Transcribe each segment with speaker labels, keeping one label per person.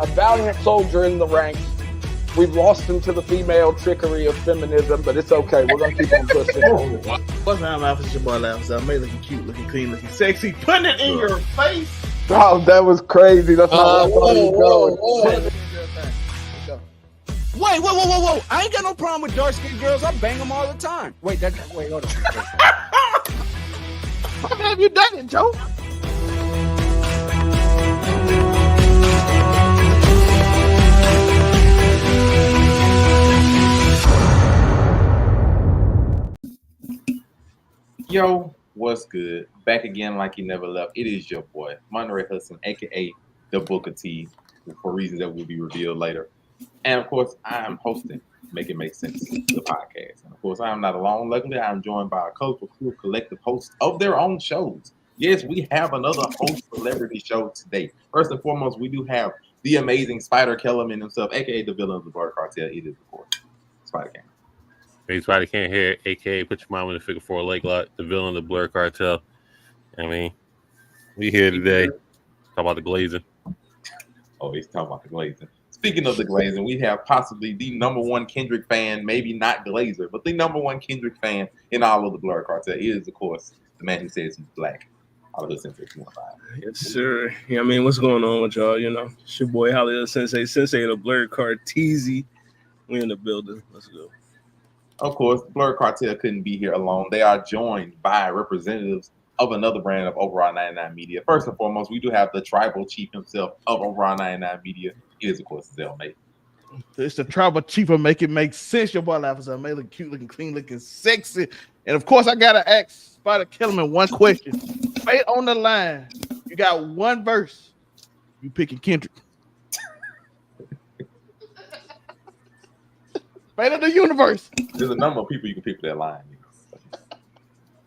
Speaker 1: a valiant soldier in the ranks. We've lost him to the female trickery of feminism, but it's okay. We're gonna keep on pushing.
Speaker 2: What's up, Alpha? It's your boy Alpha. I made looking cute, looking clean, looking sexy. Putting it in your face.
Speaker 1: Oh, that was crazy. That's not where I thought he was going.
Speaker 3: Whoa. I ain't got no problem with dark-skinned girls. I bang them all the time. Wait, hold on.
Speaker 2: How have you done it, Joe?
Speaker 4: Yo, what's good? Back again like you never left. It is your boy, Monterey Hudson, aka the Booker T, for reasons that will be revealed later. And of course, I am hosting Make It Make Sense, the podcast. And of course, I am not alone. Luckily, I'm joined by a colorful crew of collective hosts of their own shows. Yes, we have another host celebrity show today. First and foremost, we do have the amazing Spider Kellerman himself, aka the villain of the Blood Cartel. It is, of course, Spider King.
Speaker 5: Hey, Spider can't hear, aka put your mom in the figure 4 leg lock, the villain of the Blur Cartel. I mean, we here today. Talk about the glazing.
Speaker 4: Oh, he's talking about the glazing. Speaking of the glazing, we have possibly the number one Kendrick fan, maybe not Glazer, but the number one Kendrick fan in all of the Blur Cartel. He is, of course, the man who says he's black. Hollywood Sensei 215.
Speaker 2: Yes, sir. Yeah, I mean, what's going on with y'all? You know, it's your boy Hollywood Sensei, the Blur Carteezy. We in the building. Let's go.
Speaker 4: Of course, the Blur Cartel couldn't be here alone. They are joined by representatives of another brand of Overall 99 Media. First and foremost, we do have the tribal chief himself of Overall 99 Media. It is, of course, Zell Mate.
Speaker 6: It's the tribal chief of Make It Make Sense. Your boy Alpha. I made look cute, looking clean, looking sexy. And of course, I gotta ask Spider Kellerman one question. Right on the line, you got one verse. You picking Kendrick. Fate of the universe.
Speaker 4: There's a number of people you can pick for that line.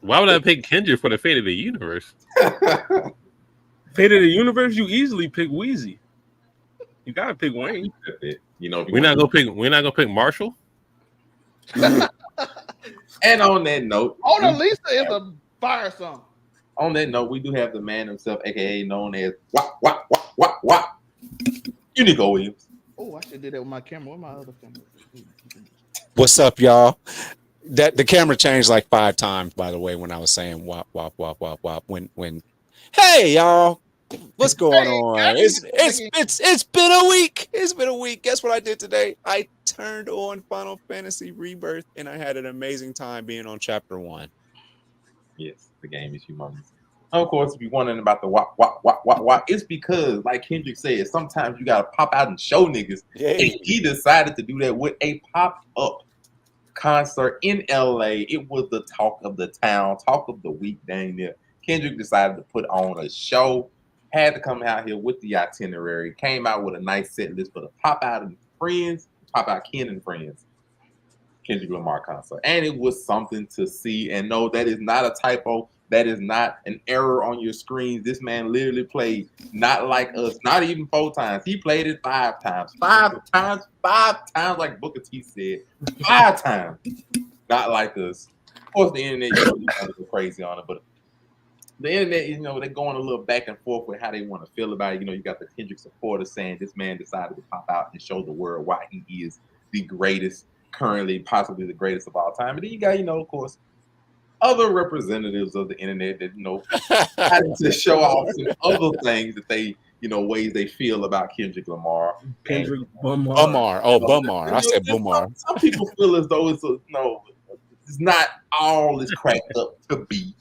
Speaker 5: Why would I pick Kendrick for the fate of the universe?
Speaker 2: Fate of the universe, you easily pick Wheezy. You gotta pick Wayne.
Speaker 4: You know,
Speaker 5: we're not gonna pick Marshall.
Speaker 4: And on that note,
Speaker 6: Mona Lisa is a fire song.
Speaker 4: On that note, we do have the man himself, aka known as Wop. Unico Williams.
Speaker 6: Oh, I should do that with my camera. Where my other camera?
Speaker 3: What's up, y'all? That the camera changed like 5 times, by the way, when I was saying wop. When hey y'all, what's going on? It's been a week. It's been a week. Guess what I did today? I turned on Final Fantasy Rebirth, and I had an amazing time being on chapter 1.
Speaker 4: Yes, the game is humongous. Of course, if you're wondering about the wop, it's because, like Kendrick said, sometimes you gotta pop out and show niggas. And he decided to do that with a pop-up concert in LA. It was the talk of the town, talk of the week, dang near. Kendrick decided to put on a show, had to come out here with the itinerary, came out with a nice set list for the pop out Ken and Friends Kendrick Lamar concert. And it was something to see. And no, that is not a typo. That is not an error on your screens. This man literally played not like us, not even 4 times. He played it 5 times. 5 times, like Booker T said. 5 times. Not like us. Of course, the internet, go crazy on it, but the internet, they're going a little back and forth with how they want to feel about it. You got the Kendrick supporters saying this man decided to pop out and show the world why he is the greatest, currently possibly the greatest of all time. And then you got, of course, other representatives of the internet that, had to show off some other things that they, ways they feel about Kendrick Lamar.
Speaker 2: Kendrick Bumar.
Speaker 3: Bumar. I said Bumar.
Speaker 4: Some people feel as though it's not all it's cracked up to be.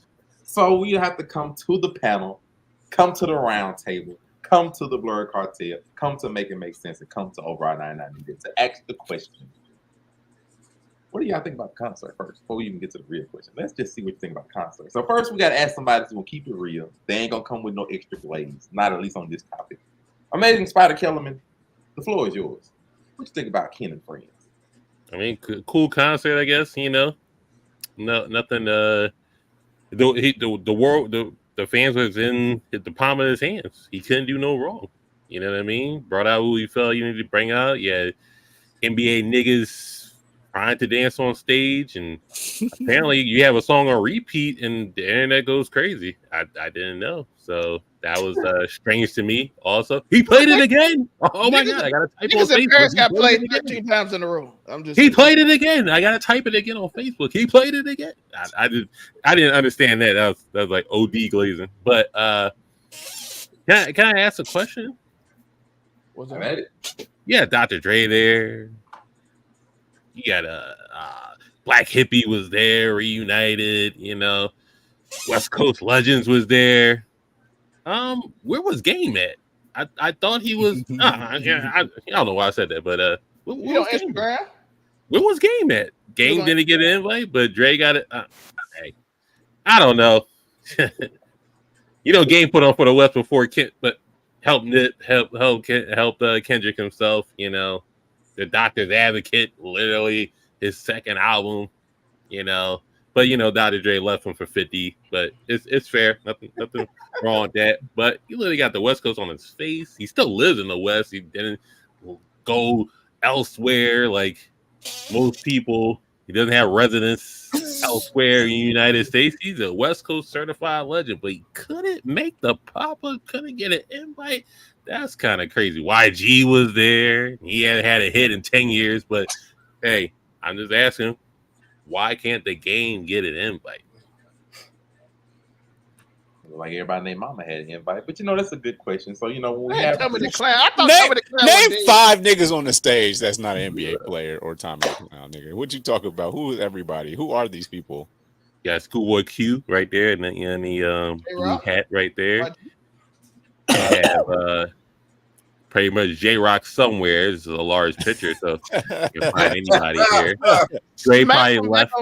Speaker 4: So we have to come to the panel, come to the round table, come to the Blur Cartel, come to Make It Make Sense, and come to Overall 99 Media to ask the question. What do y'all think about the concert first, before we even get to the real question? Let's just see what you think about the concert. So first, we got to ask somebody who's going to keep it real. They ain't going to come with no extra glaze, not at least on this topic. Amazing Spider Kellerman, the floor is yours. What you think about Ken and Friends?
Speaker 5: I mean, cool concert, I guess. No, nothing. The world, the fans was in the palm of his hands. He couldn't do no wrong. You know what I mean? Brought out who he felt you needed to bring out. Yeah, NBA niggas trying to dance on stage, and apparently you have a song on repeat, and the internet goes crazy. I didn't know. So That was strange to me. Also, he played it again. Oh my god! I gotta type on
Speaker 6: Niggas in
Speaker 5: Facebook.
Speaker 6: Paris
Speaker 5: He
Speaker 6: got
Speaker 5: played
Speaker 6: played
Speaker 5: it again.
Speaker 6: 13 times in a row. I'm just.
Speaker 5: He played it again. I gotta type it again on Facebook. He played it again. I didn't understand that. That was like OD glazing. But can I ask a question?
Speaker 6: What's
Speaker 4: I'm
Speaker 6: that?
Speaker 4: at it.
Speaker 5: Yeah, Dr. Dre there. You got Black Hippie was there, reunited. You know, West Coast Legends was there. Where was Game at? I thought he was. I don't know why I said that, but where
Speaker 6: You on
Speaker 5: was Game?
Speaker 6: Instagram?
Speaker 5: Where was Game at? Game
Speaker 6: on
Speaker 5: didn't get an invite, but Dre got it. Hey, I don't know. You know, Game put on for the West before Kent, but helped Kendrick himself. You know, the Doctor's Advocate, literally his second album. You know, but you know, Dr. Dre left him for 50, but it's fair. Nothing wrong with that. But he literally got the West Coast on his face. He still lives in the West. He didn't go elsewhere like most people. He doesn't have residence elsewhere in the United States. He's a West Coast certified legend, but he couldn't make the pop-up, couldn't get an invite. That's kind of crazy. YG was there. He hadn't had a hit in 10 years, but hey, I'm just asking, why can't the Game get an invite?
Speaker 4: Like everybody named Mama had an invite, but you know that's a good question. So you know when we
Speaker 6: Hey,
Speaker 4: have
Speaker 6: tell me the clown. I thought Tommy the clown was
Speaker 3: Name
Speaker 6: dead.
Speaker 3: 5 niggas on the stage that's not an NBA player or Tommy the Clown, nigga. What you talk about? Who is everybody? Who are these people?
Speaker 5: You got Schoolboy Q right there, and the blue hat right there. You have pretty much J-Rock somewhere. This is a large picture, so you can find anybody here. Dre probably left.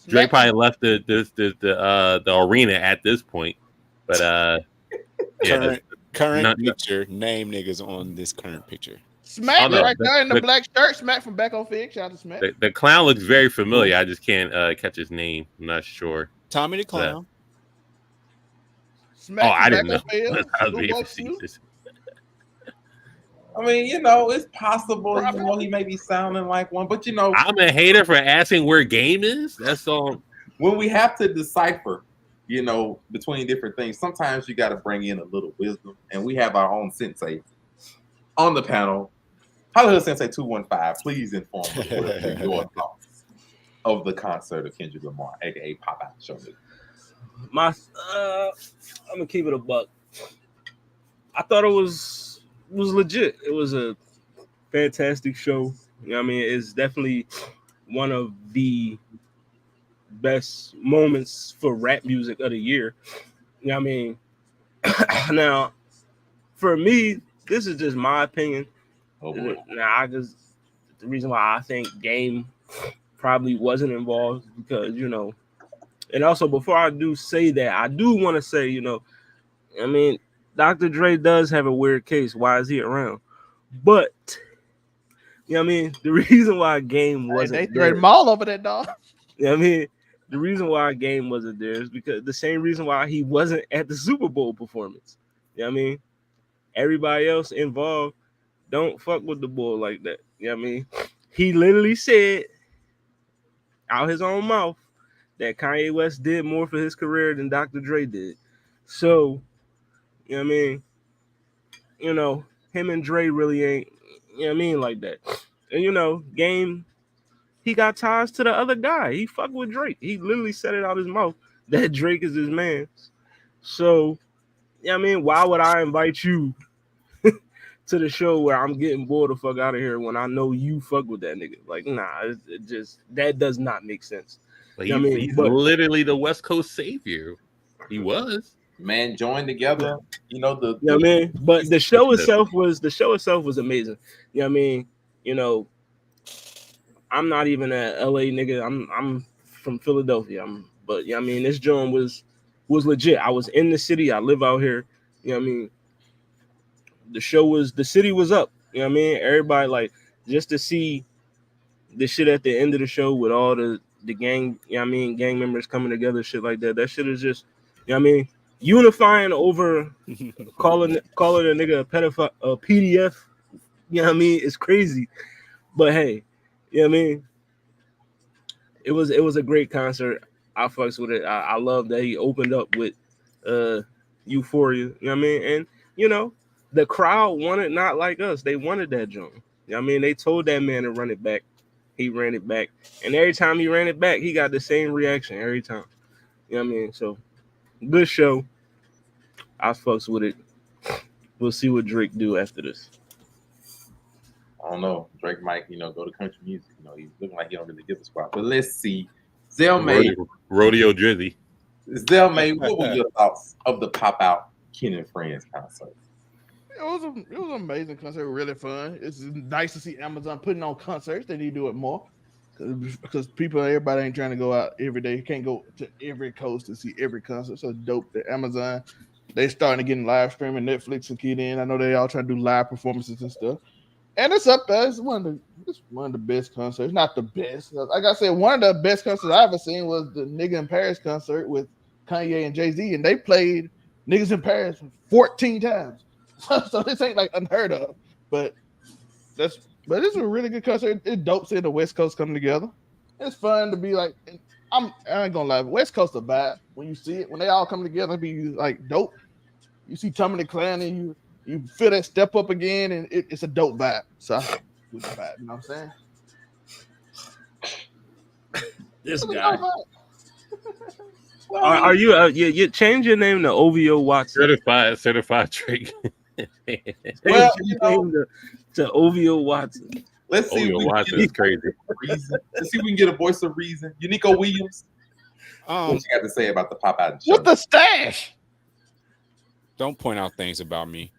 Speaker 5: Dre probably left the arena at this point, but
Speaker 3: current picture. Name niggas on this current picture.
Speaker 6: Smack right there in the black shirt. Smack from Back on Fig. Shout out to Smack.
Speaker 5: The clown looks very familiar. I just can't catch his name. I'm not sure.
Speaker 3: Tommy the Clown.
Speaker 6: Smack
Speaker 5: I didn't know.
Speaker 4: I mean, you know, it's possible. You know, he may be sounding like one, but you know,
Speaker 5: I'm a hater for asking where Game is. That's all.
Speaker 4: When we have to decipher, you know, between different things, sometimes you got to bring in a little wisdom, and we have our own sensei on the panel. Hollywood Sensei 215, please inform us what are your thoughts of the concert of Kendrick Lamar, aka Pop Out Show Me.
Speaker 2: I'm gonna keep it a buck. I thought it was legit. It was a fantastic show. You know what I mean? It's definitely one of the best moments for rap music of the year. You know what I mean? Now, for me, this is just my opinion.
Speaker 4: Oh boy.
Speaker 2: Now, the reason why I think Game probably wasn't involved because, you know, and also before I do say that, I do want to say, you know, I mean, Dr. Dre does have a weird case. Why is he around? But, you know what I mean? The reason why Game wasn't
Speaker 6: they threw them all over that dog.
Speaker 2: You know what I mean? The reason why Game wasn't there is because the same reason why he wasn't at the Super Bowl performance. You know what I mean? Everybody else involved don't fuck with the bull like that. You know what I mean? He literally said out his own mouth that Kanye West did more for his career than Dr. Dre did. So, you know what I mean? You know, him and Dre really ain't, you know what I mean, like that. And, you know, Game, he got ties to the other guy. He fucked with Drake. He literally said it out his mouth that Drake is his man. So, you know what I mean? Why would I invite you to the show where I'm getting bored the fuck out of here when I know you fuck with that nigga? Like, nah, it just, that does not make sense.
Speaker 5: But
Speaker 2: You know what I mean?
Speaker 5: he's literally the West Coast savior. He was.
Speaker 4: Man, joined together. You know
Speaker 2: you know what I mean? But the show itself was amazing. You know what I mean? You know, I'm not even a LA nigga. I'm from Philadelphia. But you know what I mean, this joint was legit. I was in the city. I live out here. You know what I mean? The city was up. You know what I mean? Everybody, like, just to see the shit at the end of the show with all the gang, you know what I mean, gang members coming together, shit like that. That shit is just, you know what I mean, unifying over calling a nigga a pedophile, a PDF, you know what I mean, it's crazy. But hey, you know what I mean? It was a great concert. I fucks with it. I love that he opened up with euphoria. You know what I mean? And you know, the crowd wanted not like us. They wanted that jump. You know what I mean? They told that man to run it back. He ran it back. And every time he ran it back, he got the same reaction every time. You know what I mean? So good show. I fucks with it. We'll see what Drake do after this.
Speaker 4: I don't know. Drake might, go to country music. He's looking like he don't really give a squat. But let's see. Zelmay,
Speaker 5: Rodeo Drizzy.
Speaker 4: what were your thoughts of the Pop Out Ken and Friends concert?
Speaker 6: It was an amazing concert, really fun. It's nice to see Amazon putting on concerts. They need to do it more because everybody ain't trying to go out every day. You can't go to every coast to see every concert. So dope that Amazon they starting to get in live streaming, Netflix and keyed in. I know they all trying to do live performances and stuff. And it's up there. It's one of the best concerts. Not the best. Like I said, one of the best concerts I ever seen was the Nigga in Paris concert with Kanye and Jay-Z, and they played Niggas in Paris 14 times. So this ain't like unheard of. But it's a really good concert. It's dope seeing the West Coast come together. It's fun to be like. I ain't gonna lie. West Coast a vibe when you see it. When they all come together, be like dope. You see Tommy the Clan and you feel that step up again, and it's a dope vibe. So with the vibe, you know what I'm saying?
Speaker 2: This guy. Are you? You change your name to OVO Watson.
Speaker 5: Certified Drake.
Speaker 2: Well, you name to OVO Watson.
Speaker 4: Let's see.
Speaker 5: OVO Watson is crazy.
Speaker 4: Let's see if we can get a voice of reason. Unico Williams. What you got to say about the Pop Out show?
Speaker 6: With the stash.
Speaker 3: Don't point out things about me.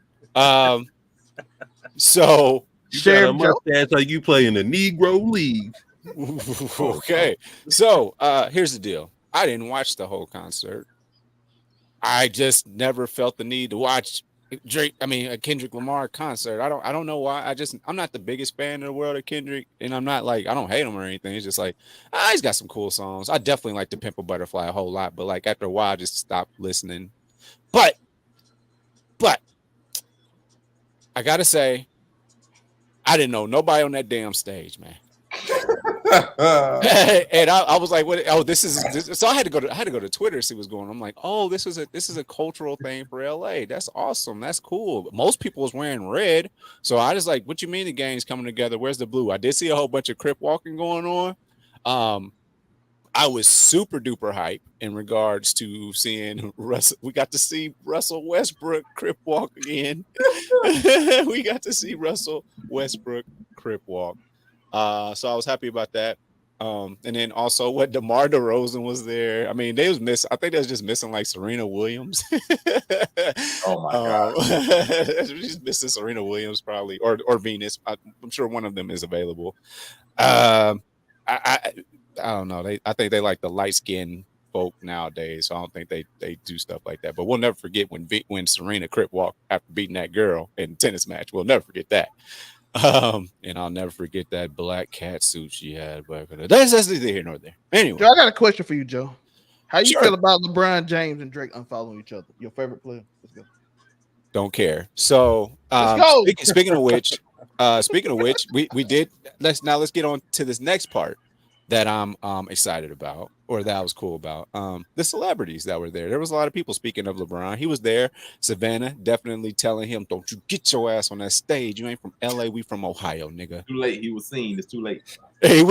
Speaker 3: So
Speaker 5: you got a mustache like you play in the Negro League.
Speaker 3: Okay. So here's the deal. I didn't watch the whole concert. I just never felt the need to watch a Kendrick Lamar concert. I don't know why. I'm not the biggest fan in the world of Kendrick, and I'm not like I don't hate him or anything. It's just like he's got some cool songs. I definitely like To Pimp a Butterfly a whole lot, but like after a while I just stopped listening. But I gotta say, I didn't know nobody on that damn stage, man. And I was like, "What? Oh, this is." So I had to go to Twitter to see what's going on. I'm like, "Oh, this is a cultural thing for LA. That's awesome. That's cool." But most people was wearing red, so I just like, "What you mean the gang's coming together? Where's the blue?" I did see a whole bunch of crip walking going on. I was super duper hype in regards to seeing Russell. We got to see Russell Westbrook crip walk again. We got to see Russell Westbrook crip walk. So I was happy about that. And then also what DeMar DeRozan was there. I mean, they was missing. I think they was just missing like Serena Williams.
Speaker 4: Oh my God.
Speaker 3: She's missing Serena Williams probably or Venus. I'm sure one of them is available. I don't know. I think they like the light skinned folk nowadays. So I don't think they do stuff like that. But we'll never forget when Serena crip walked after beating that girl in a tennis match. We'll never forget that. And I'll never forget that black cat suit she had. But that's neither here nor there. Anyway,
Speaker 6: Joe, I got a question for you, Joe. How you
Speaker 3: Sure.
Speaker 6: feel about LeBron James and Drake unfollowing each other? Your favorite player? Let's go.
Speaker 3: Don't care. So
Speaker 6: Let's go.
Speaker 3: Speaking of which, we did. Let's get on to this next part that I'm excited about, or that I was cool about. The celebrities that were there. There was a lot of people. Speaking of LeBron, he was there. Savannah definitely telling him, "Don't you get your ass on that stage. You ain't from LA. We from Ohio, nigga."
Speaker 4: Too late. He was seen. It's too late.
Speaker 3: He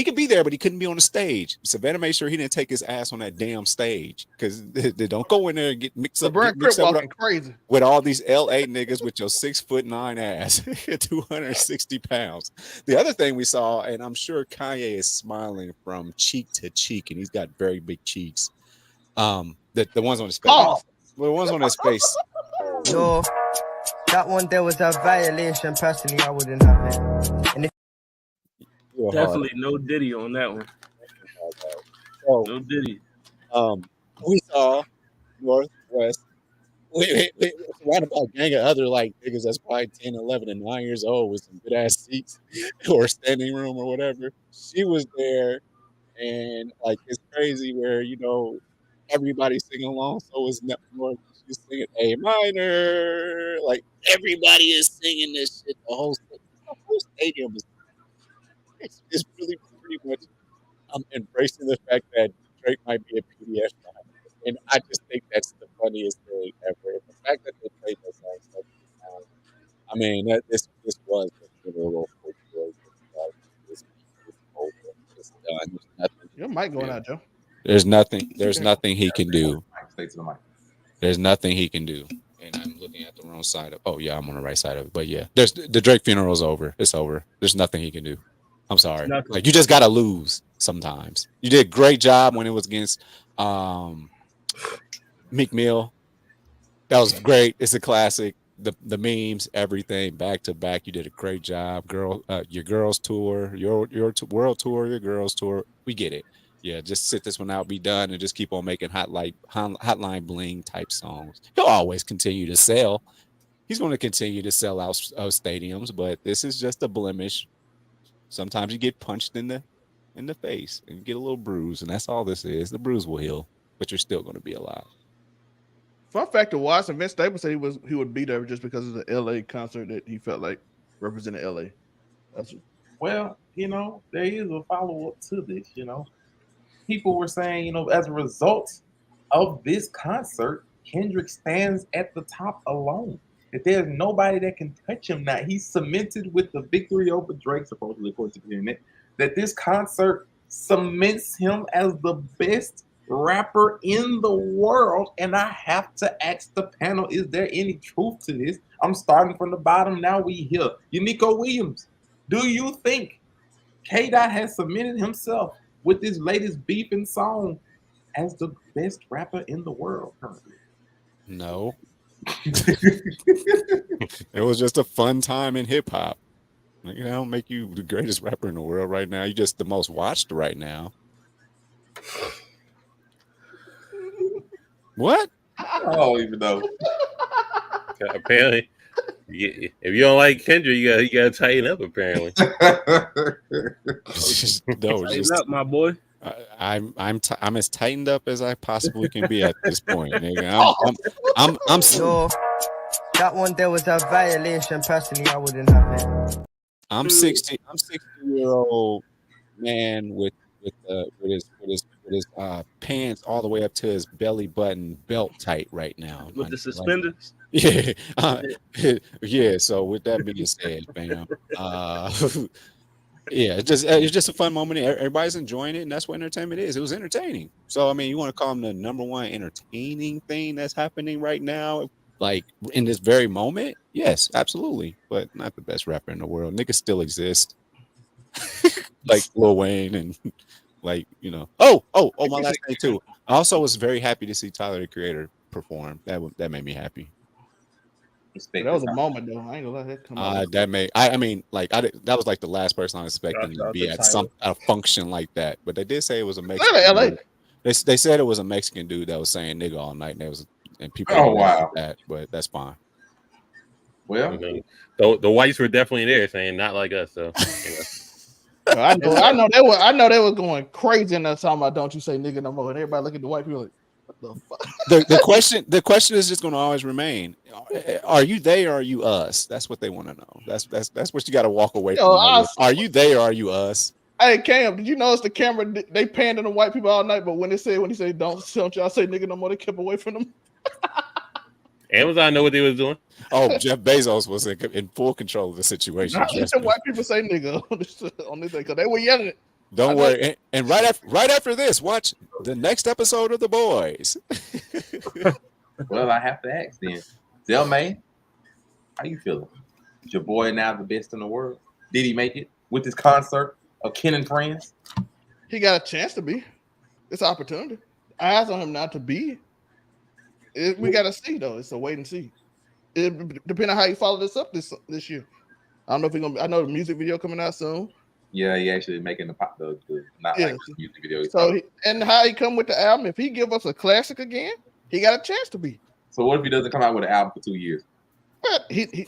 Speaker 3: could be there, but he couldn't be on the stage. Savannah made sure he didn't take his ass on that damn stage because they don't go in there and get mixed up.
Speaker 6: LeBron crip walking crazy
Speaker 3: with all these LA niggas with your 6'9" ass, 260 pounds. The other thing we saw, and I'm sure Kanye is smiling from cheek to cheek, and he's got very big cheeks. The ones on his face.
Speaker 6: Oh.
Speaker 3: The ones on his face.
Speaker 7: No, that one there was a violation. Personally, I wouldn't have it. And if
Speaker 2: Definitely no Diddy on that one.
Speaker 3: So,
Speaker 2: no Diddy.
Speaker 3: We saw Northwest. We surrounded by a gang of other like niggas that's probably 10, 11, and 9 years old with some good ass seats or standing room or whatever. She was there, and like it's crazy where everybody's singing along. So is North. She's singing A minor. Like everybody is singing this shit. The whole stadium is. It's really pretty much. I'm embracing the fact that Drake might be a PDF guy, and I just think that's the funniest thing ever. mean, this was the funeral for Drake. It's over. It's done. There's nothing.
Speaker 6: Your mic going
Speaker 3: Yeah.
Speaker 6: out, Joe.
Speaker 3: There's nothing he can do.
Speaker 4: Stay to the mic.
Speaker 3: There's nothing he can do. And I'm looking at the wrong side of. Oh yeah, I'm on the right side of it. But yeah, there's the Drake funeral's over. It's over. There's nothing he can do. I'm sorry.
Speaker 2: Nothing.
Speaker 3: Like you just gotta lose sometimes. You did a great job when it was against Meek Mill. That was great. It's a classic. The memes, everything back to back. You did a great job, girl. Your girls tour, your world tour, your girls tour. We get it. Yeah, just sit this one out, be done, and just keep on making hotline bling type songs. He'll always continue to sell. He's going to continue to sell out stadiums, but this is just a blemish. Sometimes you get punched in the face and you get a little bruise, and that's all this is. The bruise will heal, but you're still going to be alive.
Speaker 6: Fun fact to Watson, Vince Staples said he would be there just because of the LA concert that he felt like represented LA.
Speaker 4: Well, there is a follow-up to this, People were saying, as a result of this concert, Kendrick stands at the top alone. That there's nobody that can touch him now. He's cemented with the victory over Drake, supposedly, according to the internet, that this concert cements him as the best rapper in the world. And I have to ask the panel, is there any truth to this? I'm starting from the bottom. Now we here. Unico Williams, do you think K-Dot has cemented himself with this latest beefing song as the best rapper in the world currently?
Speaker 3: No. It was just a fun time in hip hop. Like, I don't make you the greatest rapper in the world right now. You're just the most watched right now. What?
Speaker 4: I don't even know.
Speaker 5: Apparently, if you don't like Kendrick, you gotta tighten up. Apparently,
Speaker 2: Tighten up, my boy.
Speaker 3: I'm as tightened up as I possibly can be at this point, nigga. I'm
Speaker 7: So that one there was a violation. Personally, I wouldn't have it.
Speaker 3: I'm 60-year-old man with his pants all the way up to his belly button, belt tight right now.
Speaker 2: With the suspenders.
Speaker 3: Yeah. Yeah. So with that being said, fam, yeah, it's just a fun moment. Everybody's enjoying it, and that's what entertainment is. It was entertaining. So I mean, you want to call him the number one entertaining thing that's happening right now, like in this very moment? Yes, absolutely. But not the best rapper in the world. Niggas still exist, like Lil Wayne and like Oh, my last thing too. I also was very happy to see Tyler the Creator perform. That made me happy.
Speaker 6: That was a moment though. I ain't gonna let that come out.
Speaker 3: That was like the last person I was expecting to be at a function like that. But they did say it was a Mexican.
Speaker 6: LA.
Speaker 3: They said it was a Mexican dude that was saying nigga all night, and people.
Speaker 4: Oh wow!
Speaker 3: That, but that's fine.
Speaker 4: Well,
Speaker 5: the whites were definitely there saying not like us. So
Speaker 6: I know they were going crazy in that song about "Don't You Say Nigga No More," and everybody look at the white people like, "What the fuck?"
Speaker 3: The question is just going to always remain: are you they or are you us? That's what they want to know. That's what you got to walk away from. Are you they or are you us?
Speaker 6: Hey Cam, did you notice the camera? They panned on the white people all night, but when he said don't y'all say nigga no more, they kept away from them.
Speaker 5: Amazon know what they was doing.
Speaker 3: Oh, Jeff Bezos was in full control of the situation.
Speaker 6: The white people say nigga on this thing because they were yelling it.
Speaker 3: Don't worry. And right after this, watch the next episode of The Boys.
Speaker 4: Well, I have to ask then. Zelmay, how you feeling? Is your boy now the best in the world? Did he make it with this concert of Ken and Friends?
Speaker 6: He got a chance to be. It's an opportunity. Eyes on him not to be. We got to see, though. It's a wait and see. It depending on how you follow this up this year. I don't know if he's gonna. I know the music video coming out soon.
Speaker 4: Yeah, he actually making the music video.
Speaker 6: So and how he come with the album? If he give us a classic again, he got a chance to be.
Speaker 4: So what if he doesn't come out with an album for 2 years?
Speaker 6: But he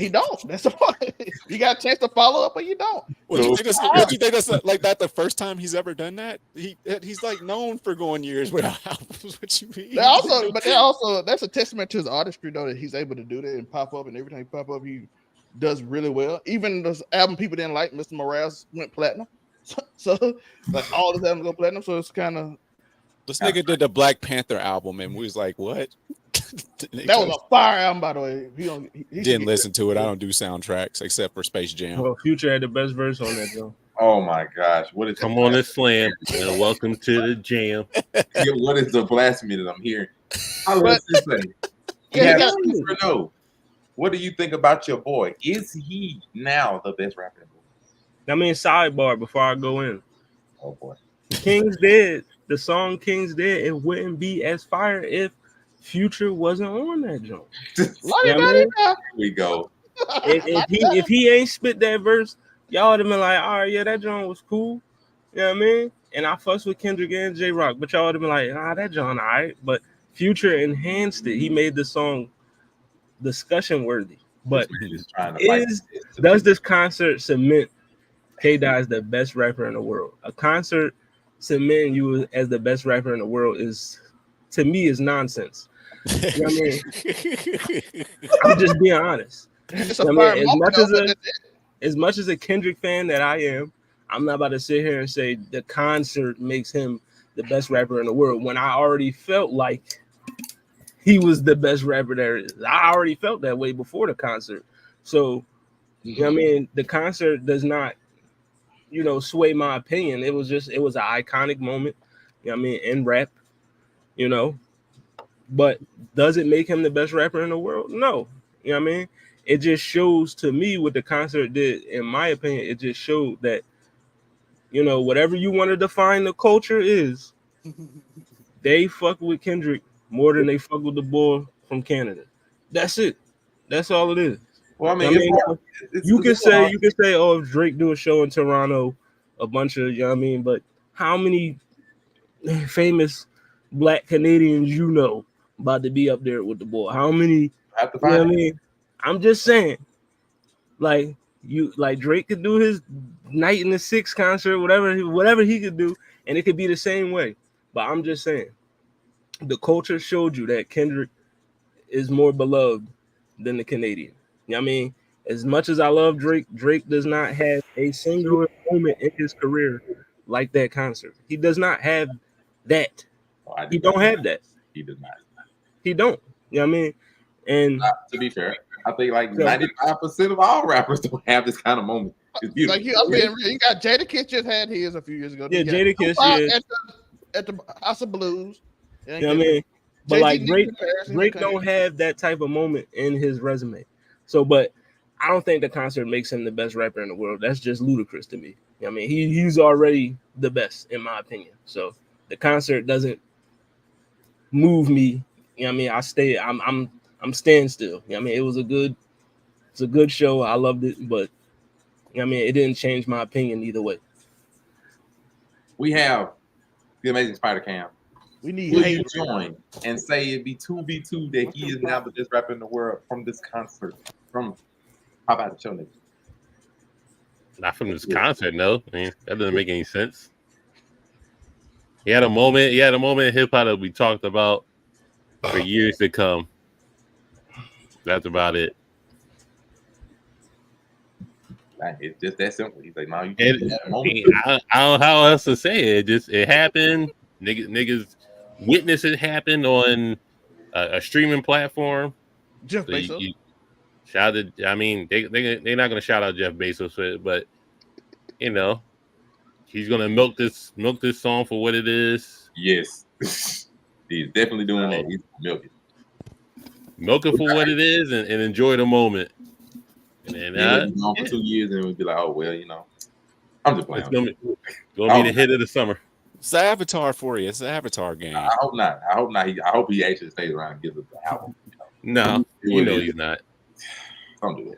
Speaker 6: don't. That's the point. You got a chance to follow up, but you don't.
Speaker 3: What you think that's like that the first time he's ever done that? He's like known for going years without albums. What you mean? That's a testament to his artistry though, that he's able to do that and pop up, and every time he pop up, he does really well. Even this album people didn't like, Mr. Morales went platinum. So like all his albums go platinum. So it's kind of this nigga did the Black Panther album, and we was like, what?
Speaker 6: That was a fire album, by the way. He
Speaker 3: Didn't listen to it. I don't do soundtracks except for Space Jam.
Speaker 2: Well, Future had the best verse on that, though.
Speaker 4: Oh my gosh! What is
Speaker 5: Come on, this slam, and welcome to the jam.
Speaker 4: What is the blasphemy that I'm hearing? I love this thing. Yes or no? What do you think about your boy? Is he now the best rapper in the world?
Speaker 2: I mean, sidebar before I go in.
Speaker 4: Oh boy,
Speaker 2: King's Dead. The song King's Dead. It wouldn't be as fire if Future wasn't on that joint.
Speaker 4: Here we go.
Speaker 2: If he ain't spit that verse, y'all would have been like, all right, yeah, that joint was cool. You know what I mean? And I fuss with Kendrick and J Rock, but y'all would have been like, that joint all right. But Future enhanced it. He made the song discussion worthy. But does this concert cement K-Dot as the best rapper in the world? A concert cementing you as the best rapper in the world is, to me, is nonsense. You know what I mean? I'm just being honest. As much as a Kendrick fan that I am, I'm not about to sit here and say the concert makes him the best rapper in the world when I already felt like he was the best rapper there is. I already felt that way before the concert. So, you know what I mean? The concert does not, sway my opinion. It was an iconic moment, you know what I mean, in rap, But does it make him the best rapper in the world? No. You know what I mean? It just shows to me what the concert did. In my opinion, it just showed that, whatever you want to define the culture is, they fuck with Kendrick more than they fuck with the boy from Canada. That's it. That's all it is.
Speaker 4: Well, I mean,
Speaker 2: you can say, oh, if Drake do a show in Toronto, a bunch of, but how many famous Black Canadians about to be up there with the boy? How many? I'm just saying, like Drake could do his Night in the Six concert, whatever he could do, and it could be the same way. But I'm just saying, the culture showed you that Kendrick is more beloved than the Canadian. You know what I mean? As much as I love Drake, Drake does not have a singular moment in his career like that concert. He does not have that. He don't have that.
Speaker 4: He does not.
Speaker 2: He don't. You know what I mean? And
Speaker 4: to be fair, I think like 95% of all rappers don't have this kind of moment. It's beautiful.
Speaker 6: You got Jadakiss just had his a few years ago.
Speaker 2: Yeah, Jadakiss
Speaker 6: at the House of Blues.
Speaker 2: You know what I mean? But like Drake don't have that type of moment in his resume. So, but I don't think the concert makes him the best rapper in the world. That's just ludicrous to me. You know what I mean? He's already the best in my opinion. So the concert doesn't move me. You know what I mean? I'm staying still. You know what I mean? It's a good show. I loved it, but you know what I mean, it didn't change my opinion either way.
Speaker 4: We have the Amazing Spider Cam.
Speaker 6: We need
Speaker 4: Will you join and say it'd be 2v2 that he is now the best rapper in the world from this concert? From how about the show nigga?
Speaker 5: Not from this concert, no. I mean, that doesn't make any sense. He had a moment in hip hop that we talked about for years to come. That's about it.
Speaker 4: It's just that simple. He's like, no, you can't do that moment.
Speaker 5: I don't know how else to say it. It happened. Niggas witness it happen on a streaming platform.
Speaker 6: Jeff Bezos.
Speaker 5: I mean, they're not gonna shout out Jeff Bezos for it, but he's gonna milk this song for what it is.
Speaker 4: Yes. He's definitely doing that. He's milking.
Speaker 5: Milk it for what it is and enjoy the moment. And then
Speaker 4: gone for 2 years and we'll be like, oh well, I'm just playing.
Speaker 5: It's gonna be the hit of the summer.
Speaker 3: It's the Avatar for you. It's the Avatar game.
Speaker 4: I hope not. I hope he actually stays around and gives us the album.
Speaker 5: No, he's not.
Speaker 4: Don't do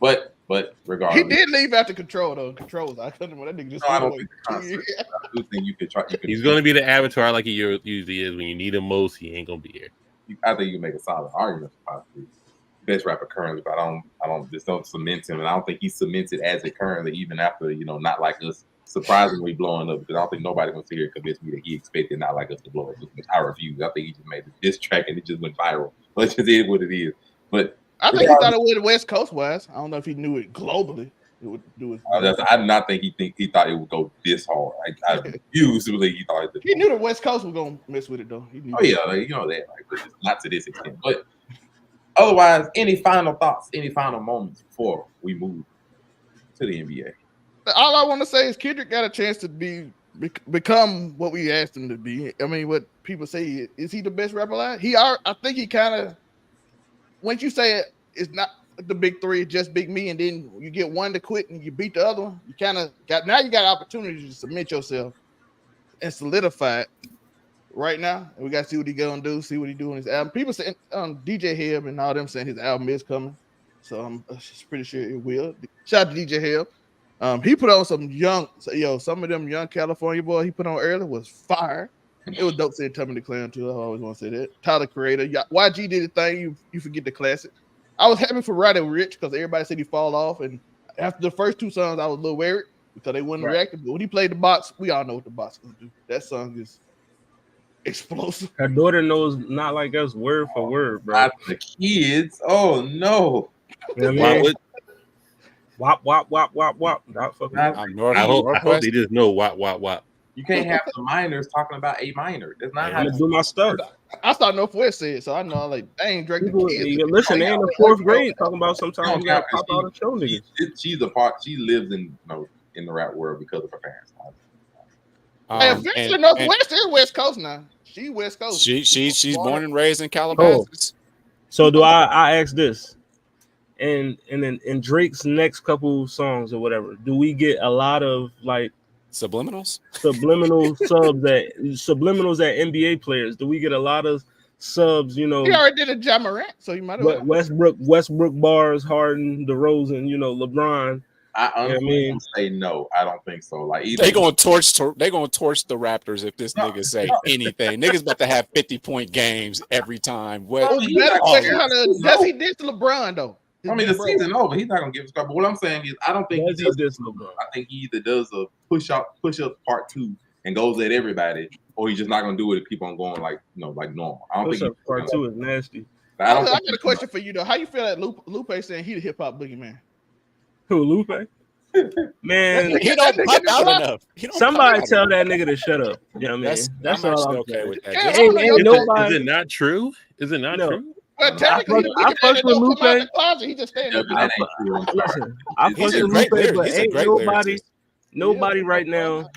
Speaker 4: that. But regardless,
Speaker 6: he did leave after Control though. Controls. I couldn't. That nigga just.
Speaker 4: No, I don't think the concert. I do think you could try.
Speaker 5: He's going to be the Avatar like he usually is. When you need him most, he ain't gonna be here.
Speaker 4: I think you can make a solid argument for possibly best rapper currently, but I don't cement him, and I don't think he's cemented as it currently, even after Not Like Us surprisingly blowing up. Because I don't think nobody gonna sit here and convince me that he expected Not Like Us to blow up. I refuse. I think he just made this track and it just went viral. But it just is what it is. But
Speaker 6: I think he thought it would West Coast wise. I don't know if he knew it globally. it would do his
Speaker 4: I
Speaker 6: best.
Speaker 4: did not think he thought it would go this hard. I refuse to believe he thought it.
Speaker 6: He knew the West Coast was gonna mess with it though. He knew
Speaker 4: Oh yeah, like, you know that, like, but just not to this extent. But otherwise, any final thoughts, any final moments before we move to the NBA?
Speaker 6: All I want to say is Kendrick got a chance to become what we asked him to be. I mean, what people say, is he the best rapper alive? I think he kind of, once you say it's not the big three, it's just Big Me, and then you get one to quit and you beat the other one, you kind of got opportunity to submit yourself and solidify it right now. And we got to see what he gonna do, see what he do on his album. People say DJ Hebb and all them saying his album is coming, so I'm pretty sure it will. Shout out to DJ Hebb. He put on some of them young California boys he put on earlier was fire. It was dope seeing Tubman the Clown too. I always want to say that. Tyler Creator, YG did a thing. You forget the classic. I was happy for Roddy Rich because everybody said he fall off, and after the first two songs, I was a little worried because they wouldn't react. But when he played the box, we all know what the box is gonna do. That song is explosive.
Speaker 2: Her daughter knows Not Like Us word for word, bro.
Speaker 4: Not the kids. Oh no.
Speaker 2: You know what I mean? Wop, wop, wop, wop, wop. Not fucking.
Speaker 5: I hope they just know wop, wop, wop.
Speaker 4: You can't have the minors talking about a minor. That's not how
Speaker 2: I'm gonna do my stuff.
Speaker 6: I started Northwest said, so I know I'm like, dang, Drake.
Speaker 2: You listen, they in the fourth grade talking about sometimes you gotta pop out and show niggas.
Speaker 4: She's a part. She lives in the rap world because of her parents.
Speaker 6: Eventually, Northwest is West Coast now. She West Coast.
Speaker 3: She's born and raised in Calabasas.
Speaker 2: So do I ask this? And then in Drake's next couple songs or whatever, do we get a lot of like
Speaker 3: subliminals
Speaker 2: subliminals at NBA players? Do we get a lot of subs? You know,
Speaker 6: he already did a Ja Morant, so you might have
Speaker 2: Westbrook bars, Harden, DeRozan, LeBron.
Speaker 4: I honestly say no. I don't think so. Like
Speaker 3: they gonna torch the Raptors if this nigga say anything. Niggas about to have 50-point games every time.
Speaker 6: Does he diss LeBron though?
Speaker 4: I mean, the season over. He's not gonna give a score. But what I'm saying is, I don't think he does LeBron. I think he either does a push up part 2 and goes at everybody, or he's just not gonna do it and keep on going like normal. I don't think
Speaker 2: part 2 is nasty.
Speaker 6: I got a question for you though. How you feel that Lupe saying he the hip hop boogeyman?
Speaker 2: Who, Lupe? Man,
Speaker 3: he don't pop out enough.
Speaker 2: Somebody tell that nigga to shut up. You know what I mean? That's all I'm okay with that.
Speaker 5: Is it not true? Is it not true?
Speaker 6: Well, technically,
Speaker 2: I fuck with Lupe.
Speaker 6: He just staying there.
Speaker 2: Listen, I fuck with Lupe, but ain't nobody right now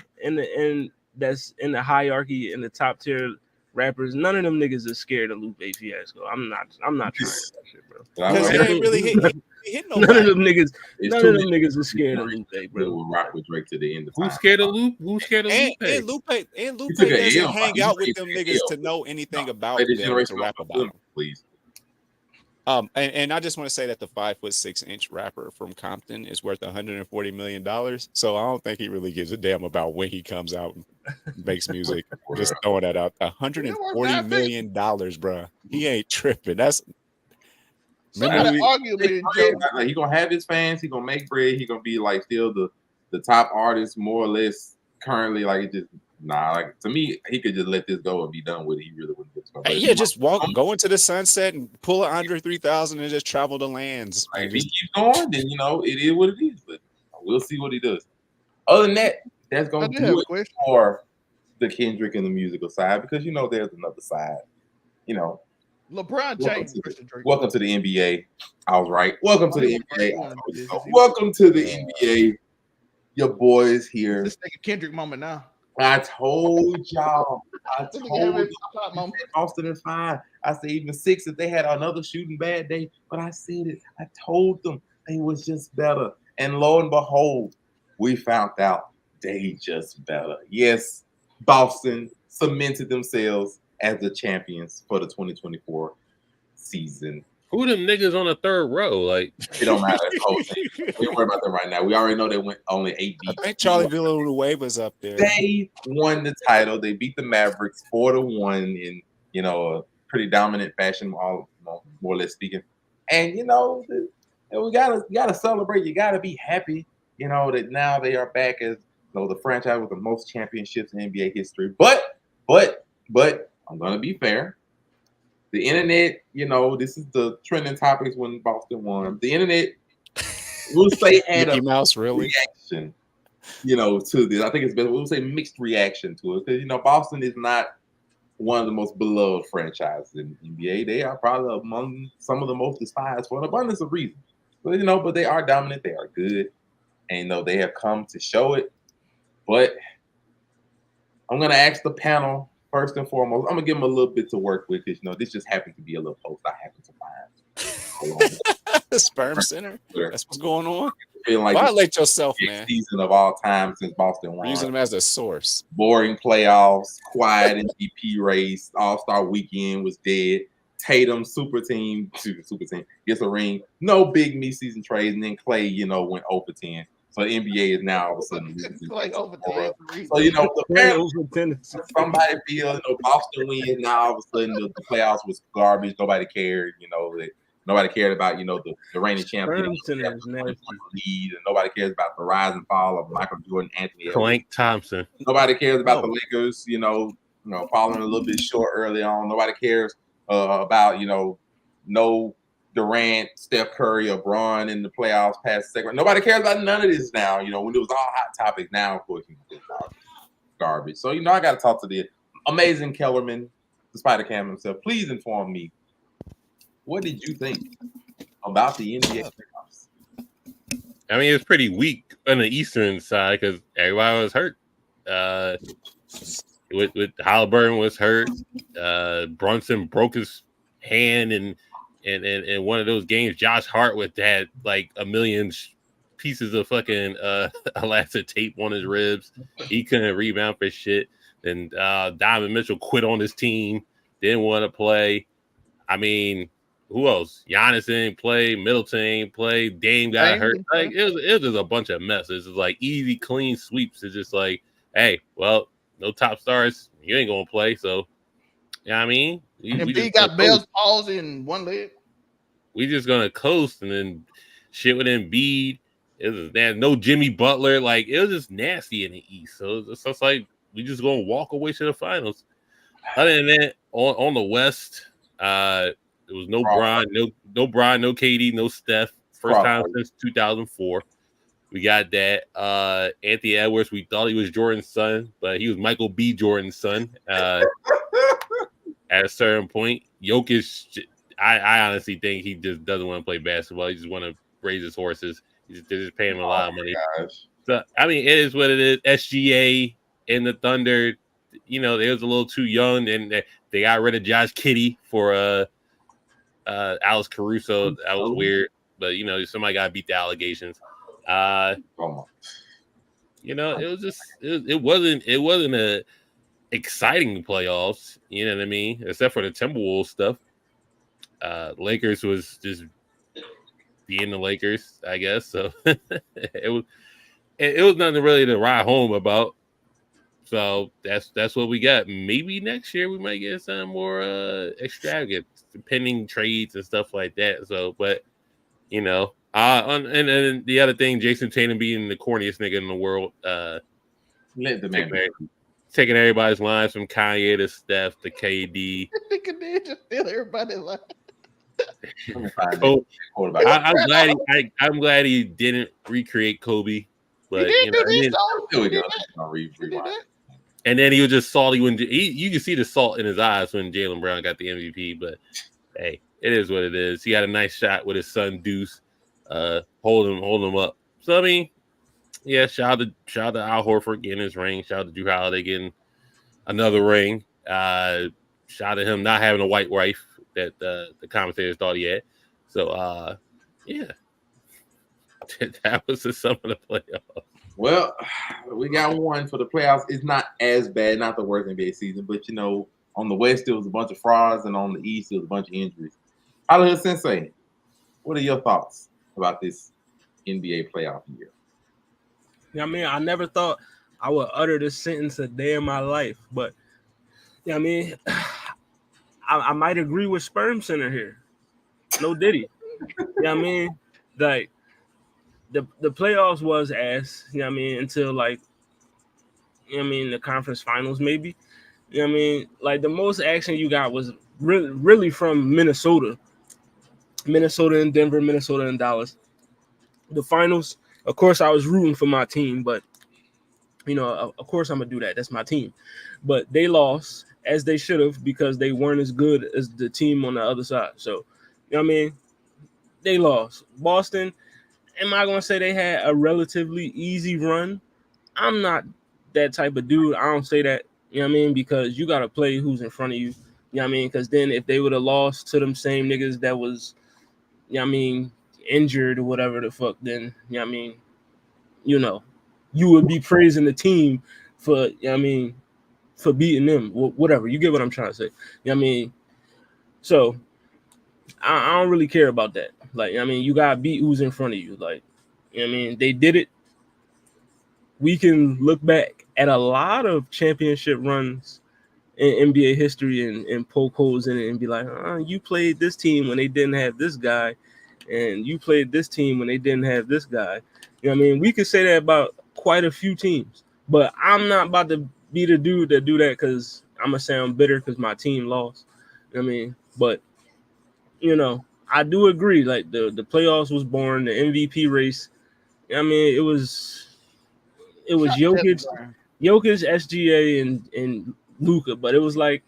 Speaker 2: that's in the hierarchy in the top tier rappers. None of them niggas is scared of Lupe Fiasco. I'm not trying that shit, bro.
Speaker 3: Because he ain't really hit
Speaker 2: none of them niggas is scared of Lupe, bro.
Speaker 4: We'll rock with Drake to the end of time.
Speaker 5: Who's scared of Lupe? Who's scared of Lupe?
Speaker 3: And Lupe doesn't hang out with them niggas to know anything about them to rap about them.
Speaker 4: Please.
Speaker 3: And I just want to say that the 5'6" rapper from Compton is worth $140 million. So I don't think he really gives a damn about when he comes out and makes music. Just throwing that out. $140 million, bro. He ain't tripping. That's
Speaker 4: he gonna have his fans. He gonna make bread. He gonna be like still the top artist more or less currently. Like it just. Nah, like to me, he could just let this go and be done with it. He really wouldn't get started.
Speaker 3: Yeah, just go into the sunset and pull an Andre 3000 and just travel the lands.
Speaker 4: Like, if he keeps going, then it is what it is. But we'll see what he does. Other than that, that's gonna do it for the Kendrick and the musical side because there's another side.
Speaker 6: LeBron James.
Speaker 4: Welcome to the NBA. I was right. Welcome to the NBA. Welcome to the NBA. Your boys here.
Speaker 6: This nigga Kendrick moment now.
Speaker 4: I told y'all. Austin is fine. I said even 6 if they had another shooting bad day. But I said it. I told them they was just better. And lo and behold, we found out they just better. Yes, Boston cemented themselves as the champions for the 2024 season.
Speaker 5: Who them niggas on the third row? Like
Speaker 4: it don't matter. We don't worry about them right now. We already know they went only 8 deep.
Speaker 3: I think Charlie Villanueva up there.
Speaker 4: They won the title. They beat the Mavericks 4-1 in a pretty dominant fashion, more or less speaking. And we gotta celebrate. You gotta be happy. That now they are back as the franchise with the most championships in NBA history. But I'm gonna be fair. The internet, this is the trending topics when Boston won. The internet we'll say add
Speaker 3: Mickey
Speaker 4: a
Speaker 3: Mouse, really?
Speaker 4: reaction, to this. I think it's better. We'll say mixed reaction to it because Boston is not one of the most beloved franchises in the NBA. They are probably among some of the most despised for an abundance of reasons. But they are dominant. They are good, and they have come to show it. But I'm gonna ask the panel first and foremost. I'm gonna give them a little bit to work with because this just happened to be a little post I happened to find.
Speaker 3: The Sperm Center. That's what's going on.
Speaker 4: Feeling like
Speaker 3: Violate yourself, man.
Speaker 4: Season of all time since Boston won.
Speaker 3: We're using them as a source.
Speaker 4: Boring playoffs, quiet MVP race, All-Star weekend was dead. Tatum, super team gets a ring. No big mid-season trades, and then Clay, went over 10. So the NBA is now all of a sudden
Speaker 6: like over 10.
Speaker 4: So somebody feels Boston wins. Now all of a sudden the playoffs was garbage. Nobody cared. Nobody cared about the reigning champion lead, and nobody cares about the rise and fall of Michael Jordan, Anthony
Speaker 5: Clank Thompson.
Speaker 4: Nobody cares about the Lakers. Falling a little bit short early on. Nobody cares about no Durant, Steph Curry, or Bron in the playoffs past the second. Nobody cares about none of this now. When it was all hot topics. Now, of course, it's garbage. So I got to talk to the amazing Kellerman, the Spider Cam himself. Please inform me. What did you think about the NBA playoffs?
Speaker 5: I mean, it's pretty weak on the Eastern side because everybody was hurt. With Halliburton was hurt. Brunson broke his hand and in one of those games, Josh Hart had like a million pieces of fucking elastic tape on his ribs. He couldn't rebound for shit. And Donovan Mitchell quit on his team, didn't want to play. I mean, who else? Giannis didn't play. Middleton didn't play. Dame got hurt. Like it was just a bunch of messes. It's like easy, clean sweeps. It's just like, hey, well, no top stars. You ain't gonna play. So, I mean,
Speaker 6: we got Bell's palsy in one leg.
Speaker 5: We just gonna coast and then shit with Embiid. There's no Jimmy Butler. Like it was just nasty in the East. So it's like we just gonna walk away to the finals. Other than that, on the West, there was no Bron, no Bron, no KD, no Steph. First time since 2004. We got that. Anthony Edwards, we thought he was Jordan's son, but he was Michael B. Jordan's son. At a certain point, Jokic, I honestly think he just doesn't want to play basketball. He just want to raise his horses. They're just paying him a lot of money. So I mean, it is what it is. SGA and the Thunder, they was a little too young, and they got rid of Josh Kiddey for Alex Caruso. That was weird, but somebody got to beat the allegations. It was just it wasn't a exciting playoffs. You know what I mean? Except for the Timberwolves stuff. Lakers was just being the Lakers, I guess. So it was nothing really to ride home about. So that's what we got. Maybe next year we might get something more extravagant, pending trades and stuff like that. So, but and the other thing, Jason Tatum being the corniest nigga in the world,
Speaker 4: let the man
Speaker 5: taking everybody's lines from Kanye to Steph to KD.
Speaker 6: Nigga did just steal everybody's line.
Speaker 5: I'm glad he didn't recreate Kobe, but and then he was just salty when you can see the salt in his eyes when Jaylen Brown got the MVP. But hey, it is what it is. He had a nice shot with his son Deuce, hold him up. So I mean, yeah, shout out to Al Horford getting his ring. Shout out to Drew Holiday getting another ring. Shout out to him not having a white wife that the commentators thought he had. So yeah, that was the sum of the playoffs.
Speaker 4: Well, we got one for the playoffs. It's not as bad, not the worst NBA season, but on the West there was a bunch of frauds, and on the East there was a bunch of injuries. Hollywood Sensei, what are your thoughts about this NBA playoff year?
Speaker 2: I mean, I never thought I would utter this sentence a day in my life, but I mean, I might agree with Sperm Center here. No Diddy. I mean, like the playoffs was ass. I mean, until the conference finals maybe. I mean, like the most action you got was really from Minnesota and Denver, Minnesota and Dallas. the finals. Of course, I was rooting for my team, but you know, of course, I'm gonna do that. That's my team. But they lost as they should have because they weren't as good as the team on the other side. So, you know what I mean? They lost. Boston, am I gonna say they had a relatively easy run? I'm not that type of dude. I don't say that, you know what I mean? Because you gotta play who's in front of you. You know what I mean? Because then if they would have lost to them same niggas that was, you know what I mean, injured or whatever the fuck, then you know what I mean, you know, you would be praising the team for, you know what I mean, for beating them. Whatever. You get what I'm trying to say. You know what I mean? So I don't really care about that. Like, I mean, you gotta beat who's in front of you. Like, you know what I mean? They did it. We can look back at a lot of championship runs in NBA history and poke holes in it and be like, you played this team when they didn't have this guy, and you played this team when they didn't have this guy. You know what I mean? We could say that about quite a few teams, but I'm not about to be the dude that do that because I'm gonna sound bitter because my team lost. You know what I mean? But you know, I do agree. Like the playoffs was boring, the MVP race. I mean, it was Jokic, SGA, and Luka, but it was like,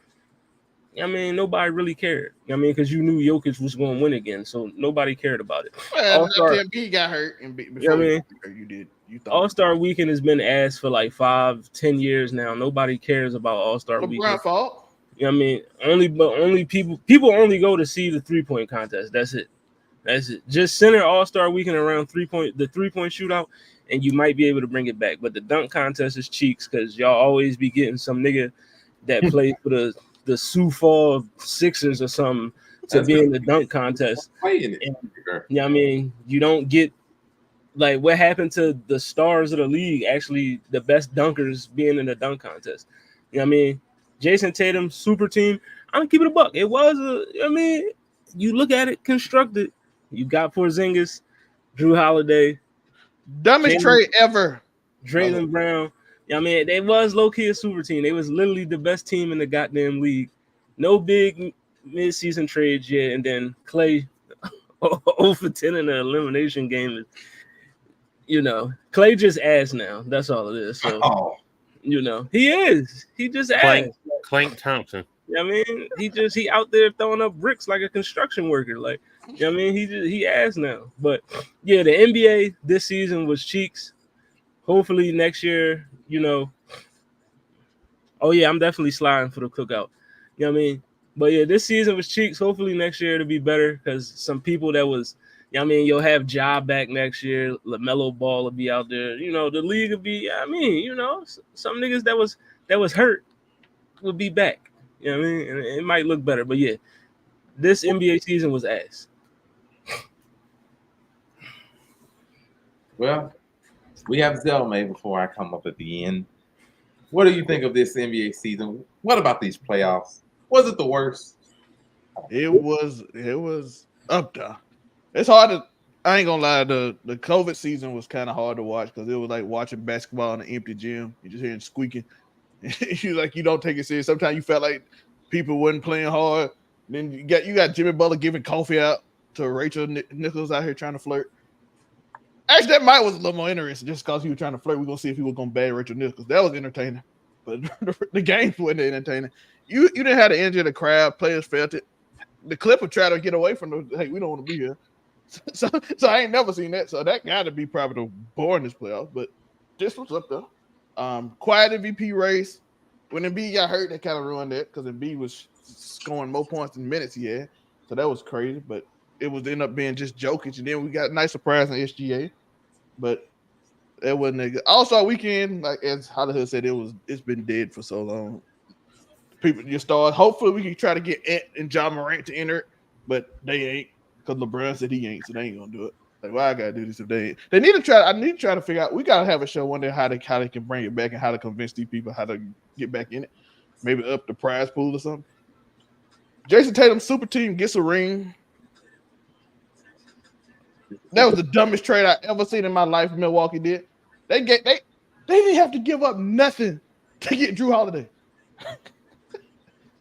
Speaker 2: I mean, nobody really cared. I mean, because you knew Jokic was going to win again, so nobody cared about it.
Speaker 6: Well, he got hurt, and before
Speaker 2: you know what I mean?
Speaker 6: You did. You thought
Speaker 2: All-Star Weekend has been ass for like 5-10 years now. Nobody cares about All-Star Weekend.
Speaker 6: Fault.
Speaker 2: You know what I mean? Only people only go to see the 3-point contest. That's it. Just center All-Star Weekend around the 3-point shootout, and you might be able to bring it back. But the dunk contest is cheeks because y'all always be getting some nigga that played for the Sioux Fall Sixers or something to be in the dunk contest.
Speaker 4: Playing it.
Speaker 2: And, you know what I mean? You don't get like what happened to the stars of the league, actually the best dunkers being in the dunk contest. You know what I mean? Jason Tatum, super team. I'm gonna keep it a buck. It was you look at it constructed. You got Porzingis, Drew Holiday,
Speaker 6: dumbest trade ever.
Speaker 2: Jaylen Brown. You know what I mean? They was low-key a super team. They was literally the best team in the goddamn league. No big mid-season trades yet, and then Clay 0 for 10 in the elimination game. You know, Clay just ass now. That's all it is. So you know, he is. He just ass.
Speaker 5: Clank Thompson.
Speaker 2: You know what I mean? He out there throwing up bricks like a construction worker. Like, you know what I mean? He ass now. But yeah, the NBA this season was cheeks. Hopefully next year, you know. Oh yeah, I'm definitely sliding for the cookout. You know what I mean? But yeah, this season was cheeks. Hopefully next year it'll be better because some people that was, you know what I mean, you'll have Ja back next year. LaMelo Ball will be out there. You know, the league will be, I mean, you know, some niggas that was hurt will be back. You know what I mean? And it might look better. But yeah, this NBA season was ass.
Speaker 4: Well, we have Zelmay before I come up at the end. What do you think of this NBA season? What about these playoffs? Was it the worst?
Speaker 6: It was up there. It's hard to. I ain't gonna lie. The COVID season was kind of hard to watch because it was like watching basketball in an empty gym. You just hearing squeaking. You don't take it serious. Sometimes you felt like people wasn't playing hard. Then you got Jimmy Butler giving coffee out to Rachel Nichols out here trying to flirt. Actually, that might was a little more interesting just because he was trying to flirt. We're gonna see if he was gonna bag Rachel Nichols. That was entertaining, but the games wasn't entertaining. You didn't have the energy of the crowd. Players felt it. The Clippers tried to get away from the. Hey, we don't want to be here. So I ain't never seen that. So that got to be probably the boringest playoff. But this was up there. Quiet MVP race. When Embiid got hurt, that kind of ruined that because Embiid was scoring more points than minutes he had. So that was crazy. But it was end up being just Jokic, and then we got a nice surprise on SGA. But that wasn't a good. All-Star Weekend, like as Hollywood said, it's been dead for so long. People just start. Hopefully, we can try to get Ant and John Morant to enter it, but they ain't because LeBron said he ain't, so they ain't gonna do it. Like, why I gotta do this if they ain't? They need to try. I need to try to figure out. We gotta have a show one day how they can bring it back and how to convince these people how to get back in it. Maybe up the prize pool or something. Jason Tatum super team gets a ring. That was the dumbest trade I ever seen in my life. Milwaukee did. They didn't have to give up nothing to get Drew Holiday.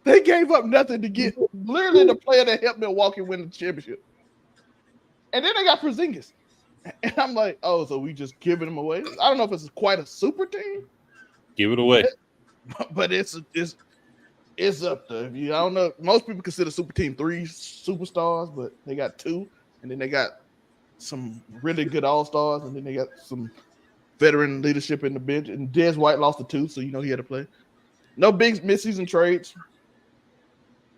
Speaker 6: They gave up nothing to get literally the player that helped Milwaukee win the championship. And then they got Porzingis. And I'm like, oh, so we just giving them away? I don't know if it's quite a super team,
Speaker 5: Give it away.
Speaker 6: but it's up there. I don't know. Most people consider super team 3 superstars, but they got 2, and then they got some really good all stars, and then they got some veteran leadership in the bench. And Des White lost the 2, so he had to play. No big mid-season trades.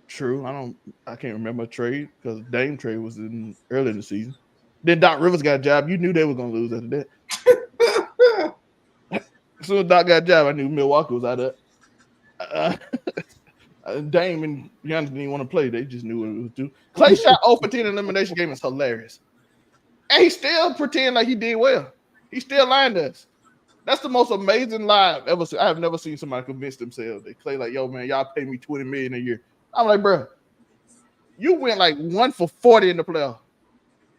Speaker 6: True, I can't remember a trade because Dame trade was in early in the season. Then Doc Rivers got a job. You knew they were gonna lose after that. As soon as Doc got a job, I knew Milwaukee was out of it. Dame and Giannis didn't even want to play. They just knew what it was do. Clay shot 0 for 10 elimination game is hilarious. And he still pretend like he did well. He still lying to us. That's the most amazing lie I've ever seen. I have never seen somebody convince themselves. They Clay like, yo, man, y'all pay me $20 million a year. I'm like, bro, you went like 1 for 40 in the playoff.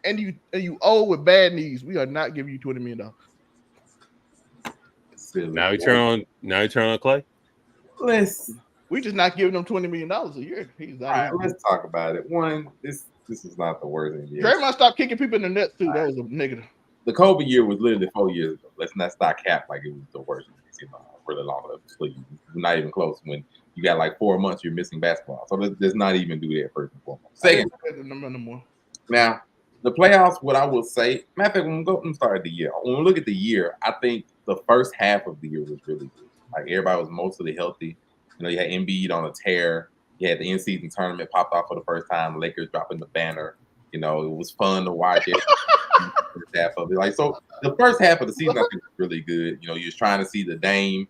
Speaker 6: And you old with bad knees. We are not giving you $20 million.
Speaker 5: Now you turn on Clay.
Speaker 6: We just not giving them $20 million a year. He's not.
Speaker 4: All right, let's talk about it. One, this is not the worst NBA.
Speaker 6: Draymond stopped kicking people in the net too. That was a negative.
Speaker 4: The Kobe year was literally 4 years ago. Let's not start cap like it was the worst really long of the league. Not even close. When you got like 4 months, you're missing basketball. So let's not even do that first and foremost. Second, now the playoffs. What I will say, matter of fact, when we start the year, when we look at the year, I think the first half of the year was really good. Like everybody was mostly healthy. You had Embiid on a tear. You had the in-season tournament popped off for the first time. Lakers dropping the banner. It was fun to watch it. First half of it. Like, so the first half of the season, I think was really good. You're just trying to see the Dame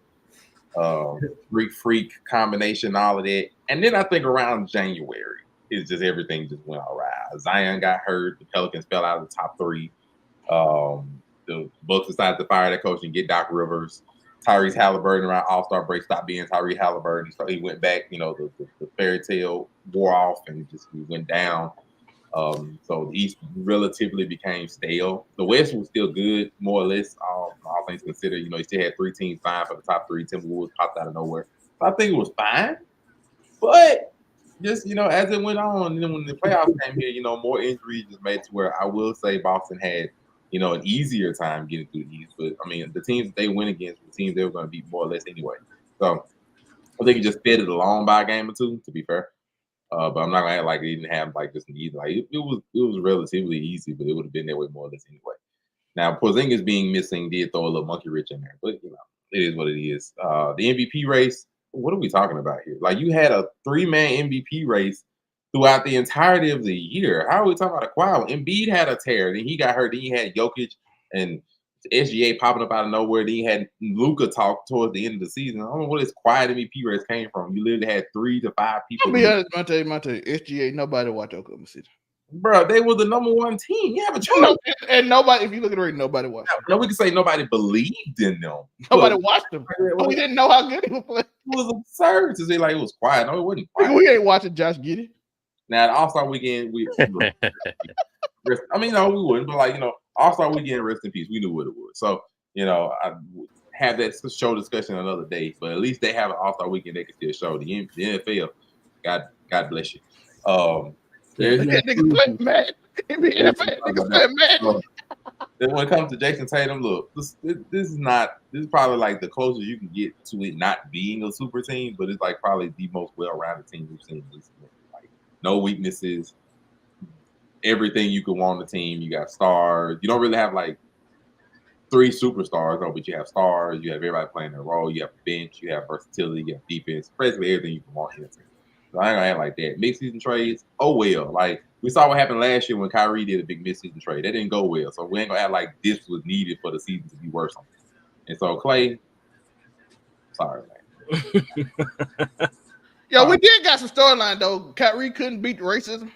Speaker 4: freak combination, all of that. And then I think around January, it's just everything just went all right. Zion got hurt. The Pelicans fell out of the top 3. The Bucks decided to fire that coach and get Doc Rivers. Tyrese Halliburton around All-Star break stopped being Tyrese Halliburton. So he went back, the fairy tale wore off and he went down. So the East relatively became stale. The West was still good, more or less, all things considered. You still had 3 teams vying for the top 3. Timberwolves popped out of nowhere. So I think it was fine. But just, as it went on, and then when the playoffs came here, more injuries just made it to where I will say Boston had an easier time getting through the East. But, I mean, the teams that they went against were the teams they were going to beat more or less anyway. So I think it just fed it along by a game or 2, to be fair. But I'm not going to act like it didn't have, just an easy. It was relatively easy, but it would have been that way more or less anyway. Now, Porzingis being missing did throw a little monkey wrench in there. But, it is what it is. The MVP race, what are we talking about here? You had a 3-man MVP race throughout the entirety of the year. How are we talking about a quiet? Embiid had a tear, then he got hurt, then he had Jokic and SGA popping up out of nowhere, then he had Luka talk towards the end of the season. I don't know where this quiet MVP race came from. You literally had 3 to 5 people.
Speaker 6: I'll be honest, Monte, SGA, nobody watched Oklahoma City.
Speaker 4: Bro, they were the number 1 team. You have a choice.
Speaker 6: And nobody, if you look at the rate, nobody watched them.
Speaker 4: No, we can say nobody believed in them.
Speaker 6: Nobody watched them. We didn't know how good he was playing.
Speaker 4: It was absurd to say it was quiet. No, it wasn't quiet.
Speaker 6: We ain't watching Josh Giddey.
Speaker 4: Now, the All-Star Weekend, we wouldn't, but All-Star Weekend, rest in peace. We knew what it was. So, I have that show discussion another day, but at least they have an All-Star Weekend they can still show. The NFL, God bless you.
Speaker 6: Nigga play mad.
Speaker 4: Then when it comes to Jason Tatum, look, this is probably the closest you can get to it not being a super team, but it's probably the most well-rounded team we've seen recently. No weaknesses, everything you could want on the team. You got stars. You don't really have 3 superstars, though, but you have stars. You have everybody playing their role. You have bench. You have versatility. You have defense. Basically everything you can want in a team. So I ain't gonna act like that. Mid-season trades, oh well. We saw what happened last year when Kyrie did a big mid-season trade. That didn't go well. So we ain't gonna act like this was needed for the season to be worse on this. And so Clay, sorry, man.
Speaker 6: Yo, we did got some storyline though. Kyrie couldn't beat racism.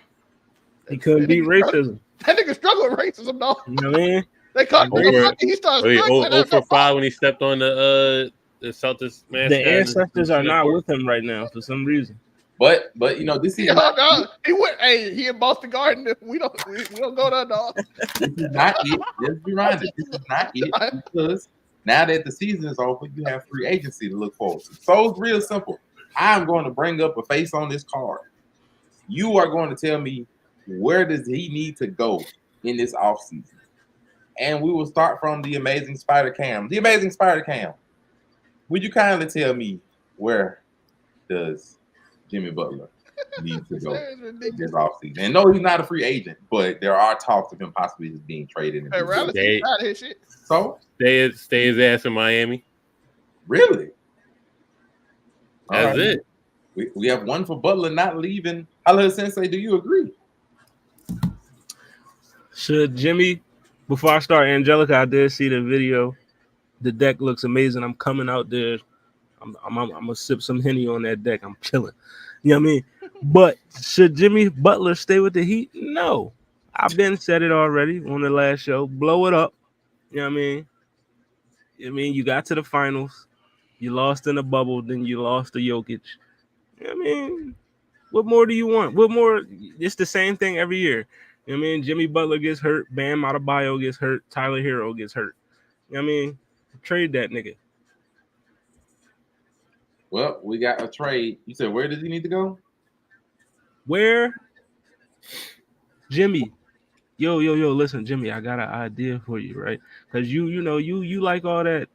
Speaker 2: He couldn't beat racism.
Speaker 6: That nigga struggled with racism though.
Speaker 2: You know what I mean?
Speaker 6: They caught him. He started struggling.
Speaker 5: 0 for 5 when he stepped on the Celtics man.
Speaker 2: The ancestors are not with him right now for some reason.
Speaker 4: But this is
Speaker 6: he went. Hey, he in Boston Garden. We don't go there, dog.
Speaker 4: This is not it. Let's be reminded. This is not it because now that the season is over, you have free agency to look forward to. So it's real simple. I'm going to bring up a face on this card. You are going to tell me where does he need to go in this offseason. and we will start from the Amazing Spider Cam. The Amazing Spider Cam. Would you kindly tell me where does Jimmy Butler need to go this offseason? And no, he's not a free agent, but there are talks of him possibly just being traded.
Speaker 6: Hey, Riley,
Speaker 5: Stay-
Speaker 6: out of his shit.
Speaker 4: So,
Speaker 5: Stay his ass in Miami.
Speaker 4: really? All
Speaker 5: That's
Speaker 4: right.
Speaker 5: it.
Speaker 4: We have one for Butler not leaving. Hello, Sensei, do you agree?
Speaker 2: Should Jimmy, before I start, Angelica, I did see the video. The deck looks amazing. I'm coming out there. I'm gonna sip some Henny on that deck. I'm chilling. You know what I mean? But should Jimmy Butler stay with the Heat? No. I've been said it already on the last show. Blow it up. You know what I mean? You got to the finals. You lost in the bubble, then you lost to Jokic. You know what I mean? What more do you want? What more? It's the same thing every year. You know what I mean? Jimmy Butler gets hurt. Bam Adebayo gets hurt. Tyler Hero gets hurt. You know what I mean? Trade that nigga.
Speaker 4: Well, we got a trade. You said where does he need to go?
Speaker 2: Where? Jimmy. Yo, listen, Jimmy, I got an idea for you, right? Because you like all that,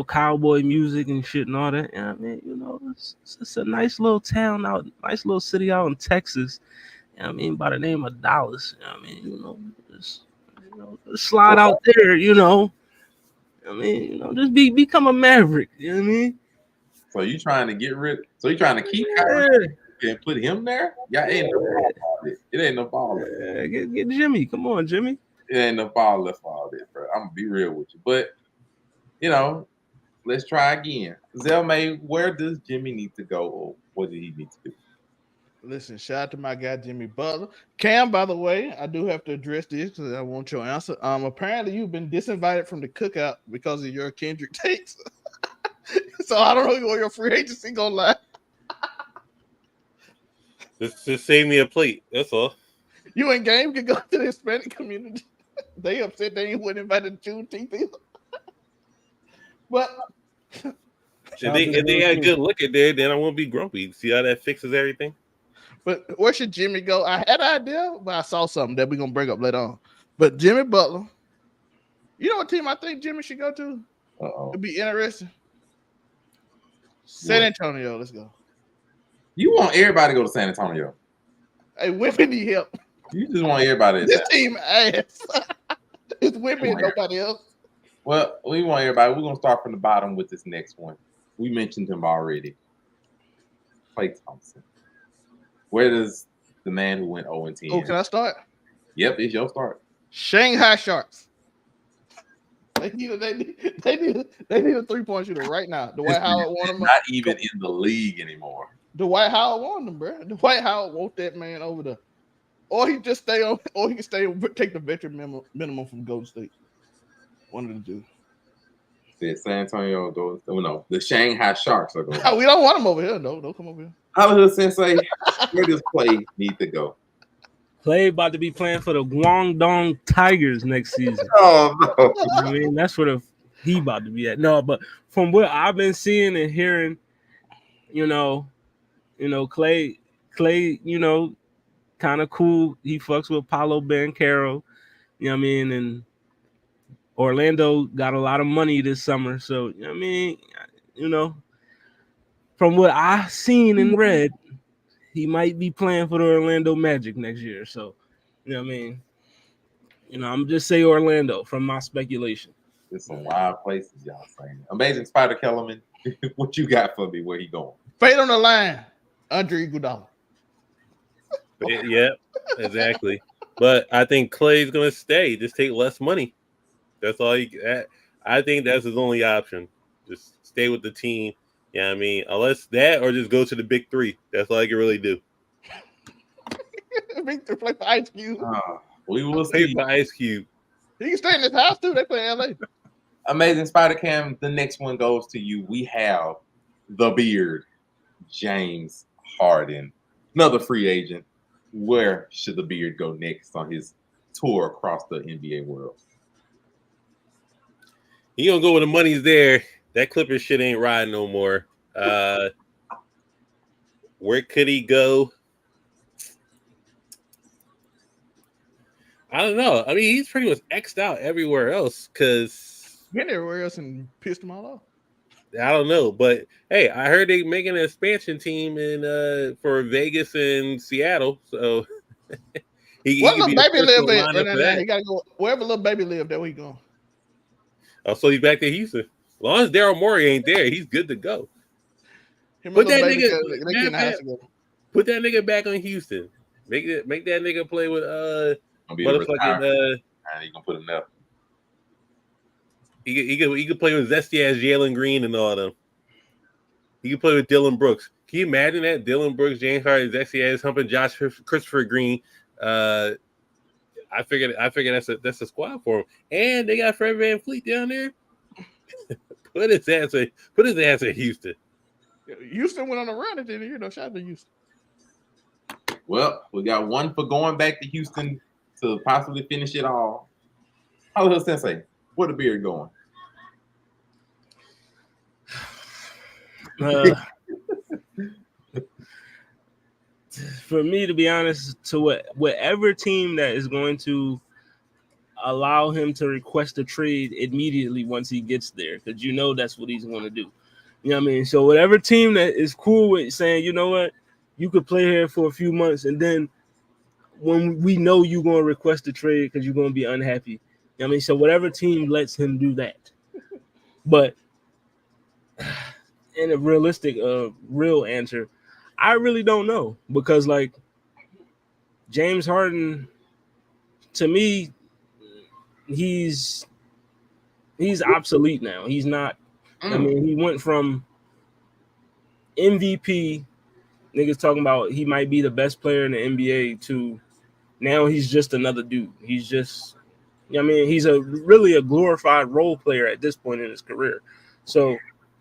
Speaker 2: cowboy music and shit and all that. And I mean, it's a nice little town out, nice little city out in Texas. You know what I mean, by the name of Dallas. You know what I mean, just slide out there, I mean, just become a maverick. You know what I mean?
Speaker 4: So you trying to get rid? So you trying to keep Kyrie and put him there? Yeah, it ain't no ball about it. It ain't no ball.
Speaker 2: Get Jimmy. Come on, Jimmy.
Speaker 4: It ain't no ball left for all this, bro. I'm gonna be real with you, but let's try again. Zelmay, where does Jimmy need to go, or what did he need to do?
Speaker 6: Listen, shout out to my guy Jimmy Butler. Cam, by the way, I do have to address this because I want your answer. Apparently you've been disinvited from the cookout because of your Kendrick takes. So I don't know where your free agency gonna lie.
Speaker 5: Just save me a plate. That's all.
Speaker 6: You and Game can go to the Hispanic community. They upset they ain't invited to Juneteenth either. But
Speaker 5: If they had good look at there, then I won't be grumpy. See how that fixes everything?
Speaker 6: But where should Jimmy go? I had an idea, but I saw something that we're gonna bring up later on. But Jimmy Butler, you know what team I think Jimmy should go to? It'd be interesting. San Antonio, let's go.
Speaker 4: You want everybody to go to San Antonio?
Speaker 6: Hey, women need help.
Speaker 4: You just want everybody.
Speaker 6: This team ass. It's women, nobody else.
Speaker 4: Well, we want everybody. We're gonna start from the bottom with this next one. We mentioned him already. Klay Thompson. Where does the man who went 0-10?
Speaker 6: Oh, can I start?
Speaker 4: Yep, it's your start.
Speaker 6: Shanghai Sharks. They need a 3-point shooter right now. Dwight Howard want him.
Speaker 4: Not even in the league anymore.
Speaker 6: Dwight Howard want him, bro. Dwight Howard want that man over there. Or he just stay on, or he can stay take the veteran minimum from Golden State. One of the two.
Speaker 4: Said San Antonio goes. Oh no, the Shanghai Sharks are going.
Speaker 6: We don't want him over here. No, don't come over here.
Speaker 4: Hollywood Sensei, where does Klay need to go?
Speaker 2: Klay about to be playing for the Guangdong Tigers next season.
Speaker 4: Oh no!
Speaker 2: I mean, that's where he about to be at. No, but from what I've been seeing and hearing, Klay, kind of cool. He fucks with Paolo Banchero, you know what I mean? And Orlando got a lot of money this summer. So, you know what I mean? From what I've seen and read, he might be playing for the Orlando Magic next year. So, you know what I mean? I'm just say Orlando from my speculation.
Speaker 4: There's some wild places y'all saying. Amazing Spider Kellerman, what you got for me? Where he going?
Speaker 6: Fade on the line, Andre Iguodala.
Speaker 5: Yeah, exactly. But I think Klay's going to stay. Just take less money. That's all I think that's his only option. Just stay with the team. Yeah, what I mean, unless that or just go to the big three. That's all I can really do.
Speaker 6: Big three play for Ice Cube.
Speaker 4: We will
Speaker 5: Play
Speaker 4: see.
Speaker 5: for Ice Cube.
Speaker 6: He can stay in his house too. They play in LA.
Speaker 4: Amazing Spider Cam. The next one goes to you. We have the Beard, James Harden, another free agent. Where should the Beard go next on his tour across the NBA world?
Speaker 5: He gonna go where the money's there. That Clippers shit ain't riding no more. Where could he go? I don't know. I mean, he's pretty much X'd out everywhere else because
Speaker 6: Been everywhere else and pissed them all off.
Speaker 5: I don't know. But hey, I heard they making an expansion team in for Vegas and Seattle, so he
Speaker 6: What
Speaker 5: could
Speaker 6: little
Speaker 5: be the
Speaker 6: baby
Speaker 5: first
Speaker 6: live
Speaker 5: one
Speaker 6: in?
Speaker 5: lined up for
Speaker 6: He
Speaker 5: that.
Speaker 6: gotta go wherever little baby live. There we go.
Speaker 5: Oh, so he's back to Houston. As long as Daryl Morey ain't there, he's good to go.
Speaker 6: Him and
Speaker 5: Put
Speaker 6: little
Speaker 5: that
Speaker 6: baby,
Speaker 5: nigga,
Speaker 6: they get in the house together.
Speaker 5: put that nigga back on Houston. Make that nigga play with
Speaker 4: Gonna be
Speaker 5: motherfucking
Speaker 4: and you gonna put him there.
Speaker 5: he could play with zesty ass Jalen Green and all them. He could play with Dylan Brooks. Can you imagine that? Dylan Brooks, James Harden, zesty ass humping Josh Christopher Green. I figured that's a squad for him. And they got Fred VanVleet down there. Put his ass in Houston.
Speaker 6: Houston went on a run at the end of the year. Shout out to Houston.
Speaker 4: Well, we got one for going back to Houston to possibly finish it all. Hello, Sensei. Where the beard going?
Speaker 2: For me, to be honest, to whatever team that is going to allow him to request a trade immediately once he gets there, because you know that's what he's going to do. You know what I mean? So whatever team that is cool with saying, you know what, you could play here for a few months, and then when we know you're going to request a trade because you're going to be unhappy. You know what I mean? So whatever team lets him do that. But in a realistic, real answer, I really don't know, because like James Harden, to me, he's obsolete now. He's not. I mean, he went from MVP, niggas talking about he might be the best player in the NBA, to now he's just another dude. He's just, I mean, he's really a glorified role player at this point in his career. So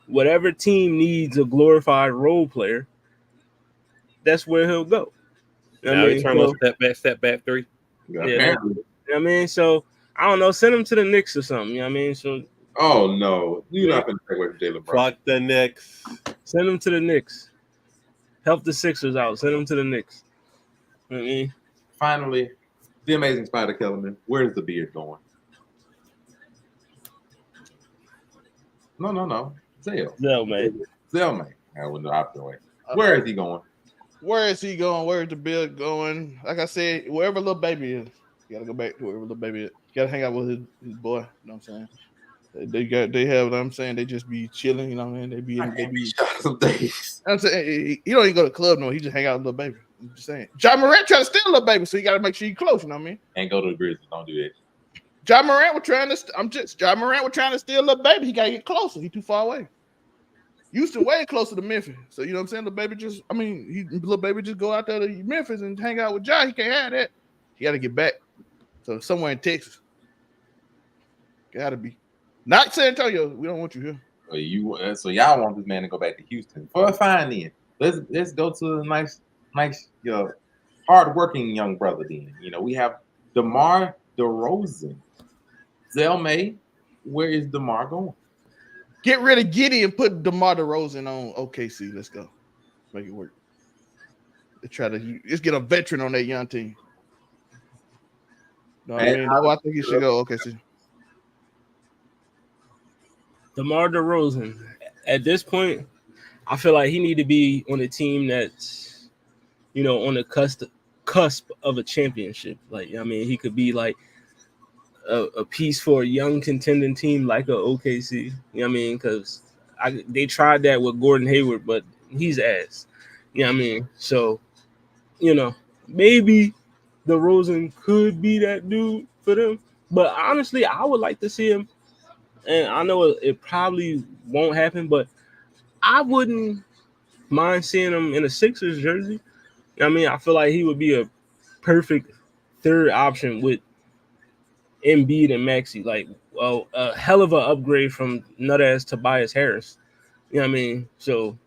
Speaker 2: whatever team needs a glorified role player, that's where he'll go.
Speaker 5: Now he turned on step back three.
Speaker 2: Yeah, I mean, so I don't know, send him to the Knicks or something. You know what I mean? So
Speaker 4: oh no, you're not gonna take away from Jalen Brown.
Speaker 5: Fuck the Knicks.
Speaker 2: Send him to the Knicks. Help the Sixers out. Send him to the Knicks. You know what I mean?
Speaker 4: Finally, the amazing Spider Kellerman. Where's the beard going? No. Zell,
Speaker 2: man.
Speaker 4: I went the opposite way. Where is he going?
Speaker 6: Where is he going? Where is the beard going? Like I said, wherever little baby is, you gotta go back to wherever little baby is. You gotta hang out with his boy. You know what I'm saying? They have what I'm saying. They just be chilling. You know what I mean? They be
Speaker 4: some days.
Speaker 6: I'm saying he don't even go to the club no. He just hang out with little baby. I'm just saying. John Morant trying to steal little baby, so you gotta make sure you close. You know what I mean?
Speaker 4: And go to the Grizzlies. Don't do that.
Speaker 6: John Morant was trying to steal little baby. He gotta get closer. He too far away. Houston way closer to Memphis. So you know what I'm saying? Little baby just go out there to Memphis and hang out with John. He can't have that. He gotta get back. So somewhere in Texas. Gotta be. Not San Antonio. We don't want you here.
Speaker 4: So y'all want this man to go back to Houston. Well, fine then. Let's go to a nice, hard-working young brother then. You know, we have DeMar DeRozan. Zell May, where is DeMar going?
Speaker 6: Get rid of Giddy and put DeMar DeRozan on OKC. Let's go. Make it work. Let's get a veteran on that young team. No, I think he should go OKC.
Speaker 2: DeMar DeRozan, at this point, I feel like he need to be on a team that's, you know, on the cusp of a championship. Like, I mean, he could be like a piece for a young contending team like a OKC. You know what I mean? Because they tried that with Gordon Hayward, but he's ass. You know what I mean? So, you know, maybe DeRozan could be that dude for them. But honestly, I would like to see him. And I know it probably won't happen, but I wouldn't mind seeing him in a Sixers jersey. You know what I mean? I feel like he would be a perfect third option with Embiid and Maxey. Like, well, a hell of an upgrade from nut-ass Tobias Harris. You know what I mean? So,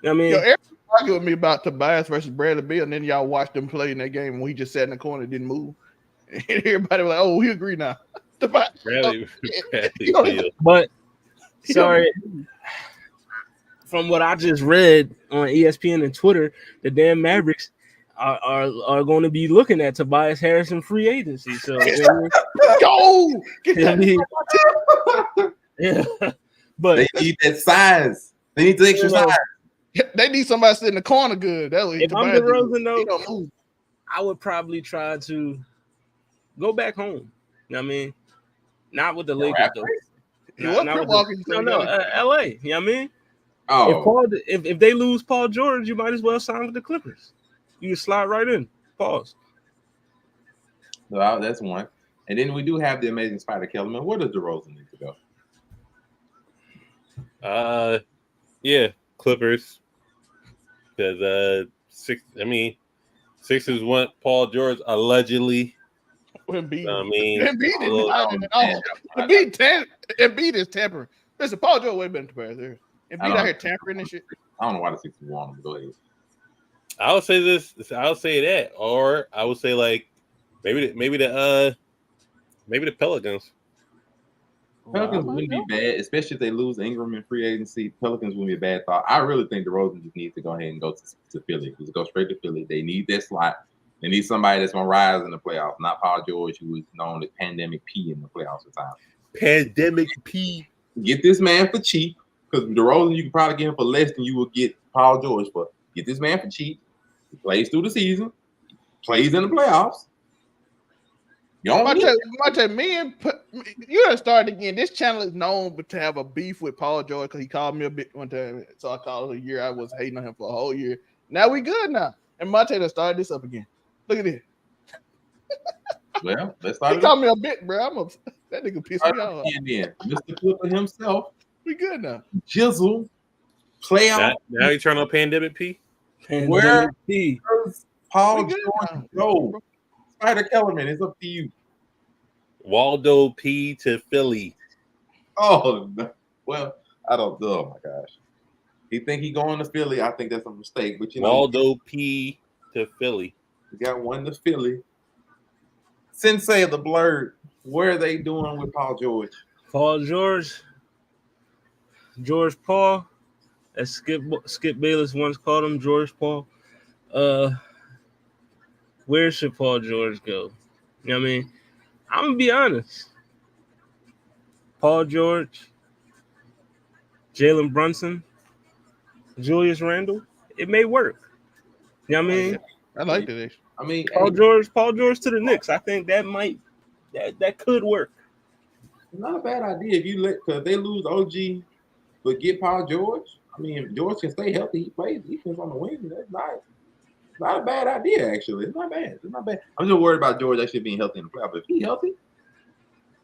Speaker 2: you know what I mean?
Speaker 6: Everybody argued with me about Tobias versus Bradley Beal, and then y'all watched them play in that game when he just sat in the corner and didn't move. And everybody was like, oh, we agree now.
Speaker 5: Bradley Beal.
Speaker 2: But, sorry, from what I just read on ESPN and Twitter, the damn Mavericks are going to be looking at Tobias Harrison free agency. So
Speaker 6: Go get that.
Speaker 2: yeah, but
Speaker 4: They need that size. They need the extra size.
Speaker 6: They need somebody sitting in the corner good. That way,
Speaker 2: if I'm DeRozan, though,
Speaker 6: he don't move.
Speaker 2: I would probably try to go back home. You know what I mean? Not with the Lakers, though. Not with LA. You know what I mean?
Speaker 4: Oh,
Speaker 2: If they lose Paul George, you might as well sign with the Clippers. You can slide right in. Pause.
Speaker 4: well, that's one. And then we do have the amazing Spider Kellerman. Where does DeRozan need to go?
Speaker 5: Yeah, Clippers. Because Sixers want Paul George allegedly.
Speaker 6: Embiid.
Speaker 5: I mean,
Speaker 6: Embiid is tampering. Listen, Paul George way better than Tobias Harris. Embiid out here tampering and shit.
Speaker 4: I don't know why the Sixers want him to go ahead.
Speaker 5: I would say this. I would say that, or I would say like maybe the Pelicans.
Speaker 4: Pelicans wouldn't be bad, especially if they lose Ingram in free agency. Pelicans wouldn't be a bad thought. I really think DeRozan just needs to go ahead and go to Philly. Just go straight to Philly. They need that slot. They need somebody that's gonna rise in the playoffs, not Paul George, who is known as Pandemic P in the playoffs at times.
Speaker 5: Pandemic P.
Speaker 4: Get this man for cheap, because DeRozan you can probably get him for less than you will get Paul George for. Get this man for cheap. He plays through the season, plays in the playoffs. You
Speaker 6: gotta start again. This channel is known to have a beef with Paul George because he called me a bit one time. So I called it a year. I was hating on him for a whole year. Now we good now. And Monte done started this up again. Look at this.
Speaker 4: Well, let's start.
Speaker 6: He called me a bit, bro. That nigga pissed me off.
Speaker 4: Mr. Clipper himself.
Speaker 6: We good now.
Speaker 4: Jizzle. Playoff.
Speaker 5: Now you turn on Pandemic P.
Speaker 4: Where does Paul George go? Spider Kellerman, it's up to you.
Speaker 5: Waldo P to Philly.
Speaker 4: Oh, well, I don't know. Oh, my gosh. He think he going to Philly. I think that's a mistake. But you know,
Speaker 5: Waldo P to Philly.
Speaker 4: We got one to Philly. Sensei of the Blurred, where are they doing with Paul George?
Speaker 2: Paul George Paul, as Skip Bayless once called him, George Paul. Where should Paul George go? You know what I mean? I'm gonna be honest. Paul George, Jalen Brunson, Julius Randle, it may work. You know what I mean?
Speaker 6: I like that.
Speaker 4: I mean,
Speaker 2: Paul George to the Knicks. I think that could work.
Speaker 4: It's not a bad idea if you because they lose OG, but get Paul George. I mean, if George can stay healthy, he plays defense on the wing. That's not a bad idea, actually. It's not bad. I'm just worried about George actually being healthy in the playoffs. But if he's healthy,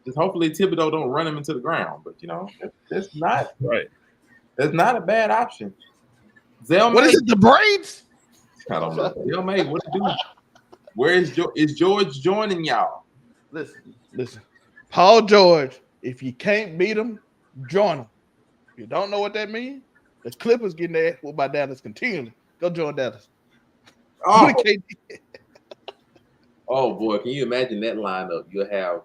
Speaker 4: just hopefully Thibodeau don't run him into the ground. But you know, that's not
Speaker 2: right.
Speaker 4: That's not a bad option. Zell
Speaker 6: what
Speaker 4: May,
Speaker 6: is it? The braids?
Speaker 4: I don't know. Zell May, what to do? Where is George joining y'all?
Speaker 6: Listen. Paul George, if you can't beat him, join him. If you don't know what that means, the Clippers getting their ass whooped by Dallas continually. Go join Dallas.
Speaker 4: Oh. Oh boy, can you imagine that lineup? You'll have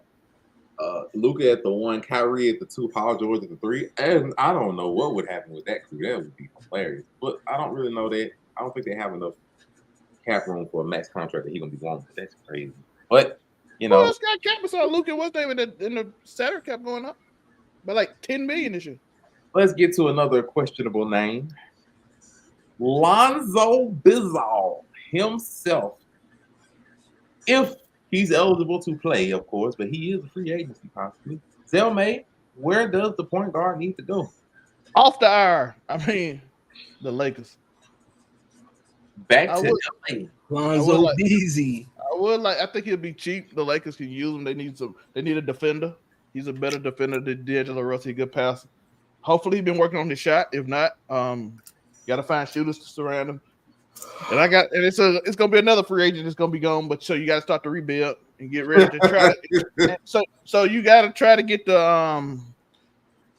Speaker 4: Luka at the 1, Kyrie at the 2, Paul George at the 3. And I don't know what would happen with that crew. That would be hilarious. But I don't really know that. I don't think they have enough cap room for a max contract that he's gonna be wanting. That's crazy. But you know,
Speaker 6: this guy cap saw Luka what's name in the salary cap going up by like $10 million this year.
Speaker 4: Let's get to another questionable name. Lonzo Ball himself. If he's eligible to play, of course, but he is a free agency possibly. Zell May, where does the point guard need to go?
Speaker 6: Off the hour. I mean, the Lakers.
Speaker 4: Back to LA.
Speaker 2: Lonzo Beasley.
Speaker 6: I think he'll be cheap. The Lakers can use him. They need a defender. He's a better defender than D'Angelo Russell. Good passer. Hopefully he's been working on his shot. If not, gotta find shooters to surround him. And it's gonna be another free agent that's gonna be gone, but so you gotta start to rebuild and get ready to try so you gotta try to get the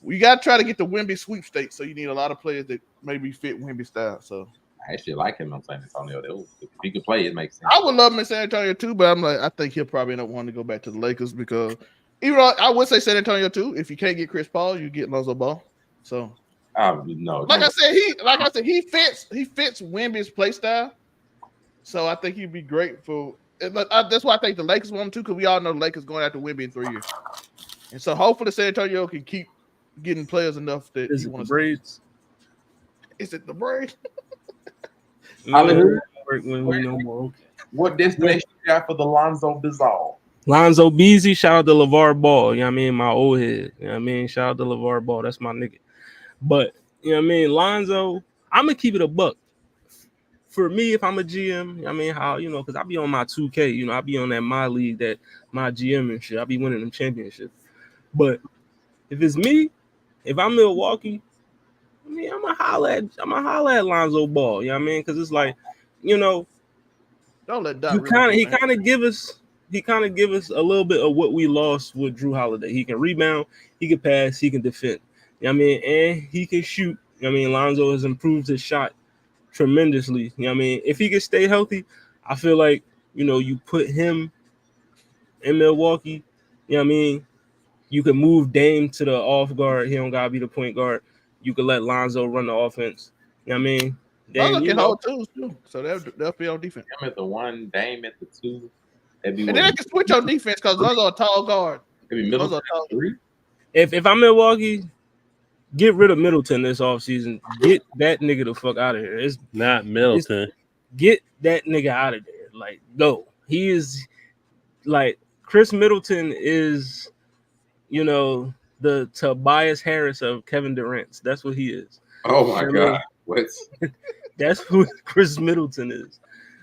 Speaker 6: Wemby sweepstakes. So you need a lot of players that maybe fit Wemby style. So
Speaker 4: I actually like him on San Antonio. If he could play, it makes sense.
Speaker 6: I would love him in San Antonio too, but I think he'll probably end up wanting to go back to the Lakers because even though I would say San Antonio too, if you can't get Chris Paul, you get Lonzo Ball. So
Speaker 4: no.
Speaker 6: Like I said, he fits Wemby's play style. So I think he'd be great for. That's why I think the Lakers want him too, because we all know the Lakers going after Wemby in 3 years, and so hopefully San Antonio can keep getting players enough that
Speaker 2: Is
Speaker 6: he
Speaker 2: it the
Speaker 6: wants.
Speaker 2: braids?
Speaker 6: Is it the Braves?
Speaker 4: Hallelujah.
Speaker 2: Work when we no more. Okay.
Speaker 4: What destination you got for the Lonzo Bizarre?
Speaker 2: Lonzo Beasley, shout out to LeVar Ball. You know what I mean? My old head. You know what I mean? Shout out to LeVar Ball. That's my nigga. But, you know what I mean? Lonzo, I'm going to keep it a buck. For me, if I'm a GM, you know what I mean, how, you know, because I be on my 2K, you know, I be on that my league, that my GM and shit. I be winning them championships. But if it's me, if I'm Milwaukee, I mean, I'm gonna holler at Lonzo Ball. You know what I mean? Because it's like, you know,
Speaker 6: Don't let Doc
Speaker 2: he
Speaker 6: Rivers.
Speaker 2: kind of give us a little bit of what we lost with Drew Holiday. He can rebound, he can pass, he can defend. You know what I mean? And he can shoot. You know what I mean? Lonzo has improved his shot tremendously. You know what I mean? If he can stay healthy, I feel like, you know, you put him in Milwaukee, you know what I mean? You can move Dame to the off guard. He don't gotta be the point guard. You can let Lonzo run the offense. You know what I mean? Then
Speaker 6: Lonzo
Speaker 2: you
Speaker 6: can
Speaker 2: know,
Speaker 6: hold twos too, so they'll be on defense.
Speaker 4: Him at the 1, Dame at the 2. That'd be
Speaker 6: And then they can switch on defense because Lonzo a tall guard.
Speaker 4: Maybe Middleton at 3.
Speaker 2: if I'm Milwaukee, get rid of Middleton this offseason. Get that nigga the fuck out of here.
Speaker 5: Not Middleton.
Speaker 2: Get that nigga out of there. Like, go. He is like Chris Middleton is, you know, the Tobias Harris of Kevin Durant's. That's what he is.
Speaker 4: Oh my God. What?
Speaker 2: That's who Chris Middleton is.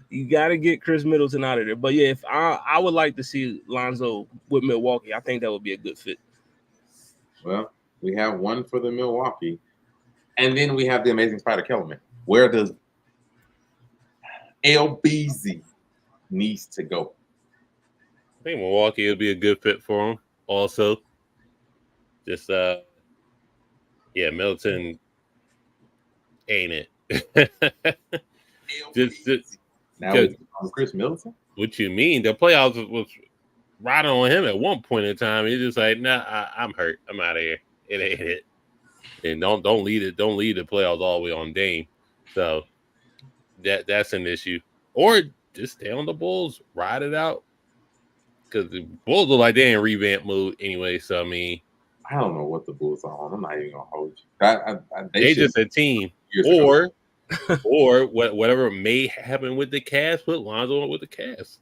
Speaker 2: You got to get Chris Middleton out of there. But yeah, if I would like to see Lonzo with Milwaukee. I think that would be a good fit.
Speaker 4: Well, we have one for the Milwaukee, and then we have the amazing Spider Kellerman. Where does LBZ needs to go?
Speaker 5: I think Milwaukee would be a good fit for him. Also, just Middleton ain't it. just
Speaker 4: now with Chris Middleton.
Speaker 5: What you mean? The playoffs was riding on him at one point in time. He's just like, nah, I'm hurt. I'm out of here. It ain't it. And don't lead it. Don't lead the playoffs all the way on Dame. So that's an issue. Or just stay on the Bulls, ride it out. Because the Bulls look like they're in revamp mode anyway. So I mean,
Speaker 4: I don't know what the Bulls are on. I'm not even gonna hold you.
Speaker 5: They just a team. Or whatever may happen with the Cavs, put Lonzo with the Cavs.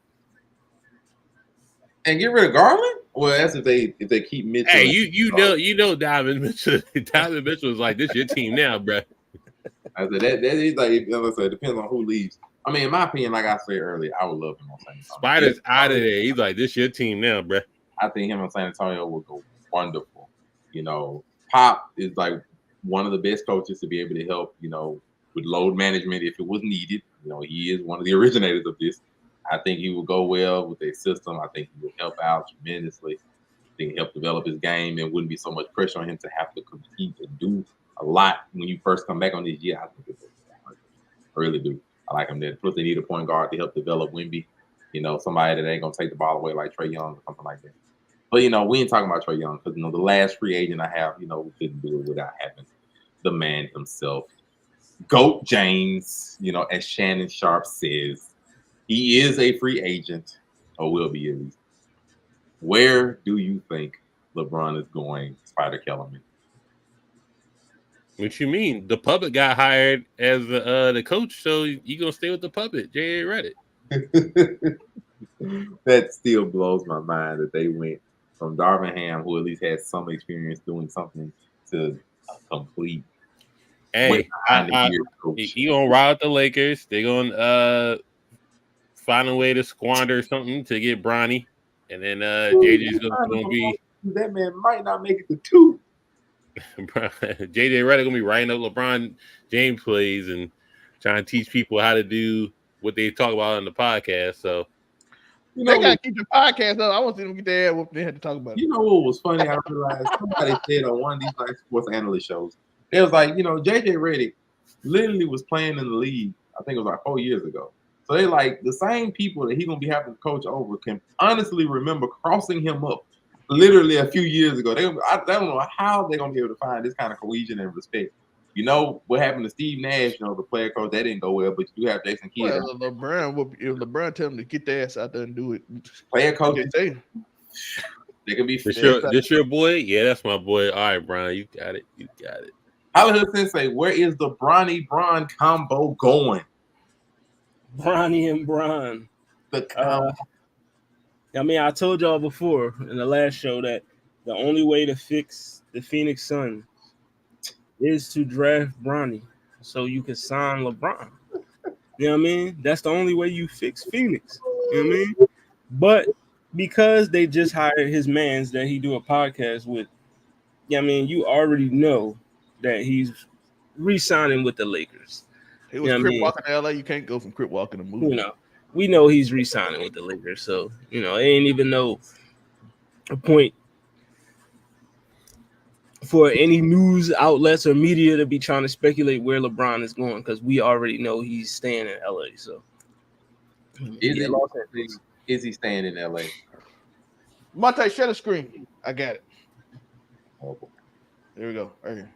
Speaker 4: And get rid of Garland? Well, that's if they keep Mitchell.
Speaker 5: Hey, you know Donovan Mitchell. Donovan Mitchell is like, this your team now, bro.
Speaker 4: I said that is like, it depends on who leaves. I mean, in my opinion, like I said earlier, I would love him on San Antonio.
Speaker 5: Spider's out of there. He's like, this your team now, bro.
Speaker 4: I think him on San Antonio will go wonderful. You know, Pop is like one of the best coaches to be able to help, you know, with load management if it was needed. You know, he is one of the originators of this. I think he will go well with their system. I think he will help out tremendously. I think he'll help develop his game and wouldn't be so much pressure on him to have to compete and do a lot when you first come back on this year. I think I really do. I like him there. Plus, they need a point guard to help develop Wemby. You know, somebody that ain't gonna take the ball away like Trae Young or something like that. But you know, we ain't talking about Trae Young because you know the last free agent I have, you know, we couldn't do it without having the man himself, Goat James. You know, as Shannon Sharp says, he is a free agent, or will be at least. Where do you think LeBron is going, Spider Kellerman?
Speaker 5: What you mean? The puppet got hired as the coach, so you gonna stay with the puppet, J.A. Redick.
Speaker 4: That still blows my mind that they went from Darvin Ham, who at least had some experience doing something, to a complete.
Speaker 5: Hey, he gonna ride the Lakers. They gonna find a way to squander something to get Bronny, and then JJ's gonna be.
Speaker 4: That man might not make it to 2.
Speaker 5: JJ Redick gonna be writing up LeBron James plays and trying to teach people how to do what they talk about on the podcast. So
Speaker 6: you know, they gotta keep the podcast up. I want them to get their ass whooped. They had to talk about it.
Speaker 4: You know what was funny? I realized somebody said on one of these like sports analyst shows, it was like, you know, JJ Redick literally was playing in the league. I think it was like 4 years ago. So they like the same people that he's gonna be having to coach over can honestly remember crossing him up literally a few years ago. They don't know how they're gonna be able to find this kind of cohesion and respect You know what happened to Steve Nash? You know, the player coach, that didn't go well, but you do have Jason Kidd.
Speaker 6: Well, if LeBron tell him to get their ass out there and do it,
Speaker 4: Player coach,
Speaker 6: they
Speaker 4: can be.
Speaker 5: This your boy? Yeah, that's my boy. All right, Brian, you got it.
Speaker 4: Hollywood Sensei, where is the Bronny Bron combo going?
Speaker 2: Bronny and Bron.
Speaker 4: The combo.
Speaker 2: I mean, I told y'all before in the last show that the only way to fix the Phoenix Suns is to draft Bronny so you can sign LeBron. You know what I mean? That's the only way you fix Phoenix. You know what I mean? But because they just hired his mans that he do a podcast with, I mean, you already know that he's re-signing with the Lakers.
Speaker 6: He was crip walking to LA. You can't go from crip walking to moving.
Speaker 2: You know, we know he's re-signing with the Lakers, so you know, it ain't even no point for any news outlets or media to be trying to speculate where LeBron is going because we already know he's staying in LA. So
Speaker 4: is he staying in LA?
Speaker 6: Monte, share the screen. I got it.
Speaker 4: Oh,
Speaker 6: there we go. Right here.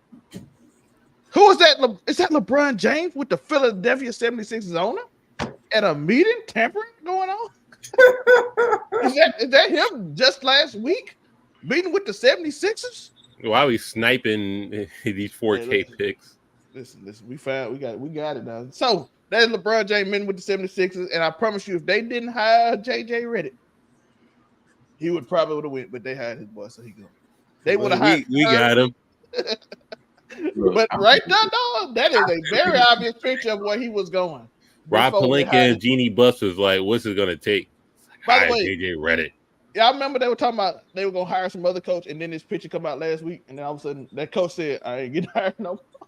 Speaker 6: Who is that? Is that LeBron James with the Philadelphia 76ers owner at a meeting tampering going on? Is that him just last week meeting with the 76ers?
Speaker 5: Why are we sniping these 4K picks?
Speaker 6: Listen, we got it now. So that's LeBron James meeting with the 76ers, and I promise you, if they didn't hire JJ Redick, he would have went, but they hired his boy, so he go. They would have hired.
Speaker 5: We got him.
Speaker 6: But right now, dog, that is a very obvious picture of where he was going.
Speaker 5: Rob Pelinka and Jeannie Buss was like, "What's it gonna take?"
Speaker 6: By the way,
Speaker 5: JJ Redick.
Speaker 6: Yeah, I remember they were talking about they were gonna hire some other coach, and then this picture come out last week, and then all of a sudden that coach said, "I ain't getting hired no more."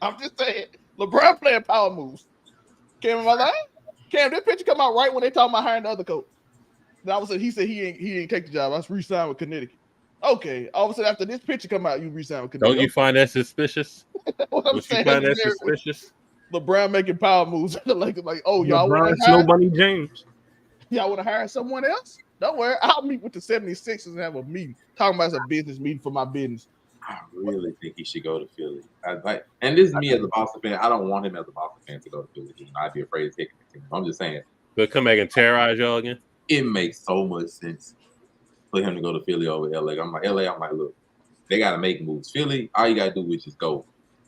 Speaker 6: I'm just saying, LeBron playing power moves. Cam, am I lying? Cam, this picture come out right when they talking about hiring the other coach. Then all of a sudden he said he ain't take the job. I was re-signed with Connecticut. Okay, all of a sudden after this picture come out, you re-signed with Connecticut.
Speaker 5: Don't you find that suspicious?
Speaker 6: What I'm saying, you find that suspicious? LeBron making power moves. like, oh, y'all want to hire
Speaker 2: Bunny James.
Speaker 6: Y'all want to hire someone else? Don't worry, I'll meet with the 76ers and have a meeting. Talking about a business meeting for my business.
Speaker 4: I really think he should go to Philly. And this is me as a Boston fan. I don't want him as a Boston fan to go to Philly. I'd be afraid of taking the team. I'm just saying.
Speaker 5: But come back and terrorize y'all again?
Speaker 4: It makes so much sense for him to go to Philly over LA. I'm like, look, they got to make moves. Philly, all you got to do is just go.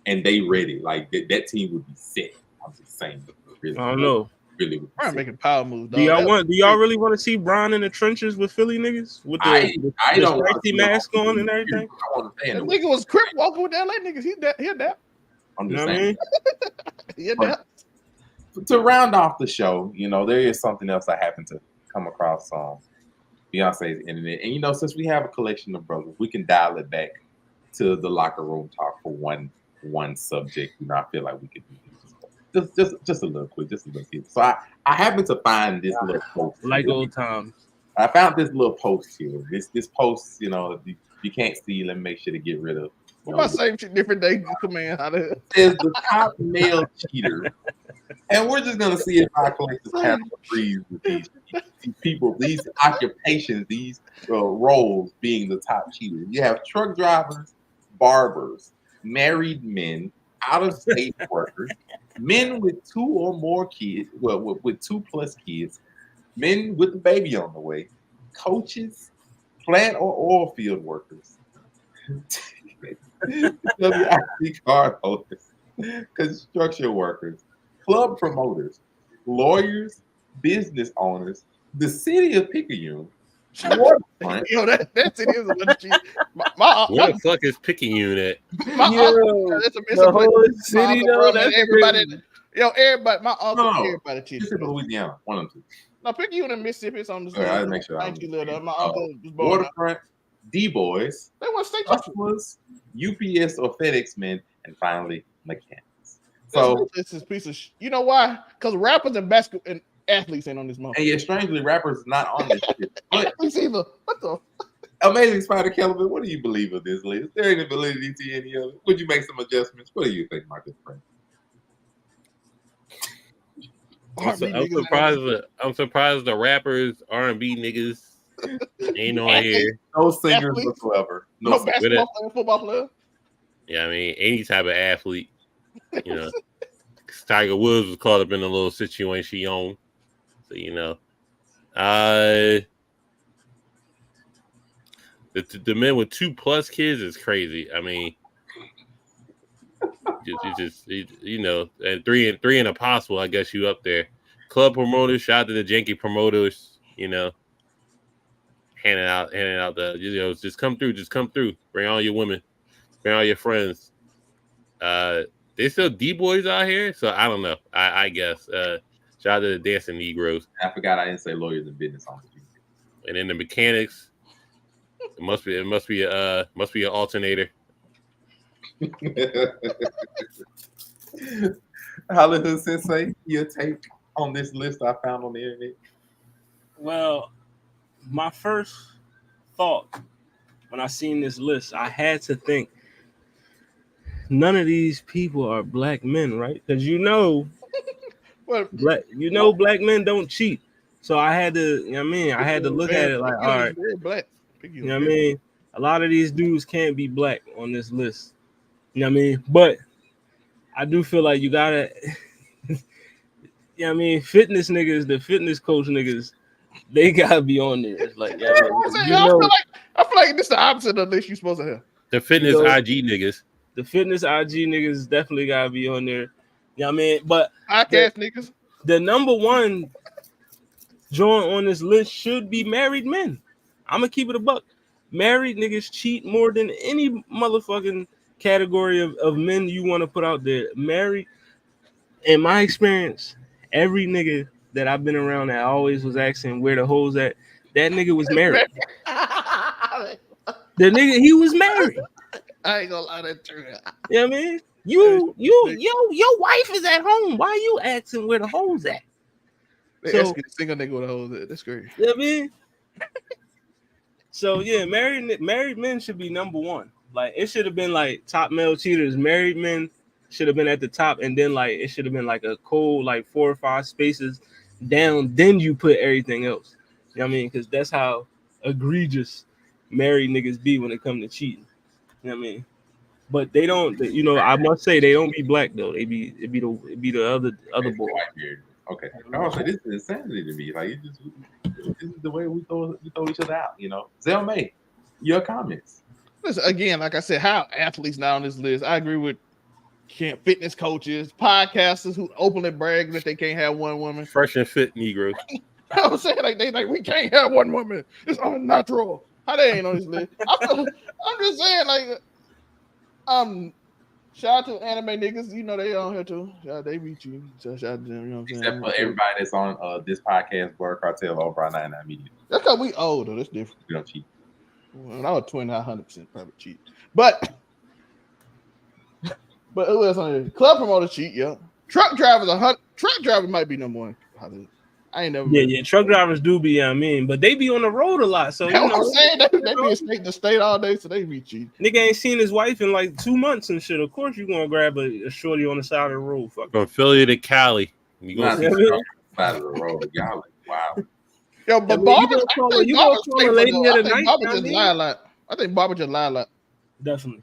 Speaker 4: And they ready. Like, that team would be set. I'm just saying. Really,
Speaker 2: I don't know.
Speaker 4: Really
Speaker 6: Brian making power moves.
Speaker 2: Do y'all really want to see Bron in the trenches with Philly niggas with the safety mask on and everything?
Speaker 4: I want to say
Speaker 6: that nigga was crip walking with the LA niggas. He that.
Speaker 4: I'm just saying.
Speaker 6: He
Speaker 4: to round off the show, there is something else I happened to come across on Beyonce's internet, and since we have a collection of brothers, we can dial it back to the locker room talk for one subject. I feel like we could do just a little quick, just a little bit. So I happened to find this little post.
Speaker 2: Like old times.
Speaker 4: I found this little post here. This post, you can't see. Let me make sure to get rid of.
Speaker 6: My same shit, different day. Command how to.
Speaker 4: Is the top male cheater, and we're just gonna see if our collective panel agrees with these people, these occupations, these roles being the top cheaters. You have truck drivers, barbers, married men, out-of-state workers, men with 2 or more kids, with 2+ kids, men with a baby on the way, coaches, plant or oil field workers, WIC card holders, construction workers, club promoters, lawyers, business owners, the city of Picayune.
Speaker 6: That city is a little cheap.
Speaker 5: Where the fuck is Picayune at?
Speaker 6: That's a whole city though. That's everybody. Everybody. My uncle, everybody cheated.
Speaker 4: Mississippi, Louisiana, one of them.
Speaker 6: No, Picayune in Mississippi. It's on the
Speaker 4: side. I make sure.
Speaker 6: Thank you, little. My uncle was born.
Speaker 4: Waterfront, D-boys,
Speaker 6: they want state
Speaker 4: customers, UPS or FedEx men, and finally mechanics. So
Speaker 6: this is a piece of. You know why? Because rappers and basketball and athletes ain't on this month.
Speaker 4: And yet, strangely, rappers not on this shit. But
Speaker 6: athletes either. What the?
Speaker 4: Amazing Spider Kelvin, what do you believe of this list? Is there any validity to any of it? Would you make some adjustments? What do you think, my good friend?
Speaker 5: I'm surprised the rappers, R&B niggas ain't on here.
Speaker 4: No singers whatsoever.
Speaker 6: No basketball player, football player.
Speaker 5: Yeah, I mean, any type of athlete, you know. Tiger Woods was caught up in a little situation, so the men with 2+ kids is crazy. I mean, and three and impossible. I guess you up there. Club promoters, shout out to the janky promoters. Handing out the just come through. Bring all your women, bring all your friends. They still D boys out here, so I don't know. I guess. Shout out to the dancing Negroes.
Speaker 4: I forgot I didn't say lawyers and business on the
Speaker 5: And then the mechanics. It must be an alternator.
Speaker 4: Hollywood Sensei, your take on this list I found on the internet?
Speaker 2: Well, my first thought when I seen this list, I had to think none of these people are black men, right? Because black men don't cheat. So I had to, I had to look at it like, all right,
Speaker 6: black.
Speaker 2: A lot of these dudes can't be black on this list. But I do feel like you gotta, fitness niggas, the fitness coach niggas, they gotta be on there. It's like,
Speaker 6: I feel like this is the opposite of the list you're supposed to have.
Speaker 5: The fitness IG niggas.
Speaker 2: The fitness IG niggas definitely gotta be on there. But
Speaker 6: podcast niggas.
Speaker 2: The number one joint on this list should be married men. I'm gonna keep it a buck. Married niggas cheat more than any motherfucking category of men you want to put out there. Married, in my experience, every nigga that I've been around that always was asking where the hoes at, that nigga was married. The nigga, he was married.
Speaker 6: I ain't gonna lie, that's true.
Speaker 2: You know what I mean? Your wife is at home. Why you asking where the hoes at?
Speaker 6: They asking a single nigga where the hoes at. That's great.
Speaker 2: You know what I mean? So yeah, married men should be number one. Like it should have been like top male cheaters. Married men should have been at the top, and then like it should have been like a cold like 4 or 5 spaces down. Then you put everything else. You know what I mean? Because that's how egregious married niggas be when it comes to cheating. You know what I mean? But they don't. I must say they don't be black though. It be the other boy.
Speaker 4: Okay. I was like, this is insanity to me. Like, this is the way we throw each other out. Zell May, your comments.
Speaker 6: Listen, again, like I said, how athletes not on this list? I agree with fitness coaches, podcasters who openly brag that they can't have one woman.
Speaker 5: Fresh and fit Negroes.
Speaker 6: I was saying like we can't have one woman. It's unnatural. How they ain't on this list? I'm just saying like, shout out to anime niggas. They on here too. They beat you. So shout out to them. What I'm
Speaker 4: saying? Except for everybody that's on this podcast, Word Cartel over on 99 Media.
Speaker 6: That's because we old though. That's different.
Speaker 4: We don't cheat.
Speaker 6: When I was 20, 100% probably cheat. But who else on here? Club promoters cheat, yeah. Truck drivers might be number one. I ain't never.
Speaker 2: Yeah. Truck drivers do be, but they be on the road a lot. So
Speaker 6: I'm saying they be state to state all day, so they be cheating.
Speaker 2: Nigga ain't seen his wife in like 2 months and shit. Of course you gonna grab a shorty on the side of the road.
Speaker 5: From Philly to Cali, you gonna see
Speaker 4: the side of the road. Y'all like, wow.
Speaker 6: Yo, but Barbara just lie a lot. I think Barbara just lie a lot.
Speaker 2: Definitely.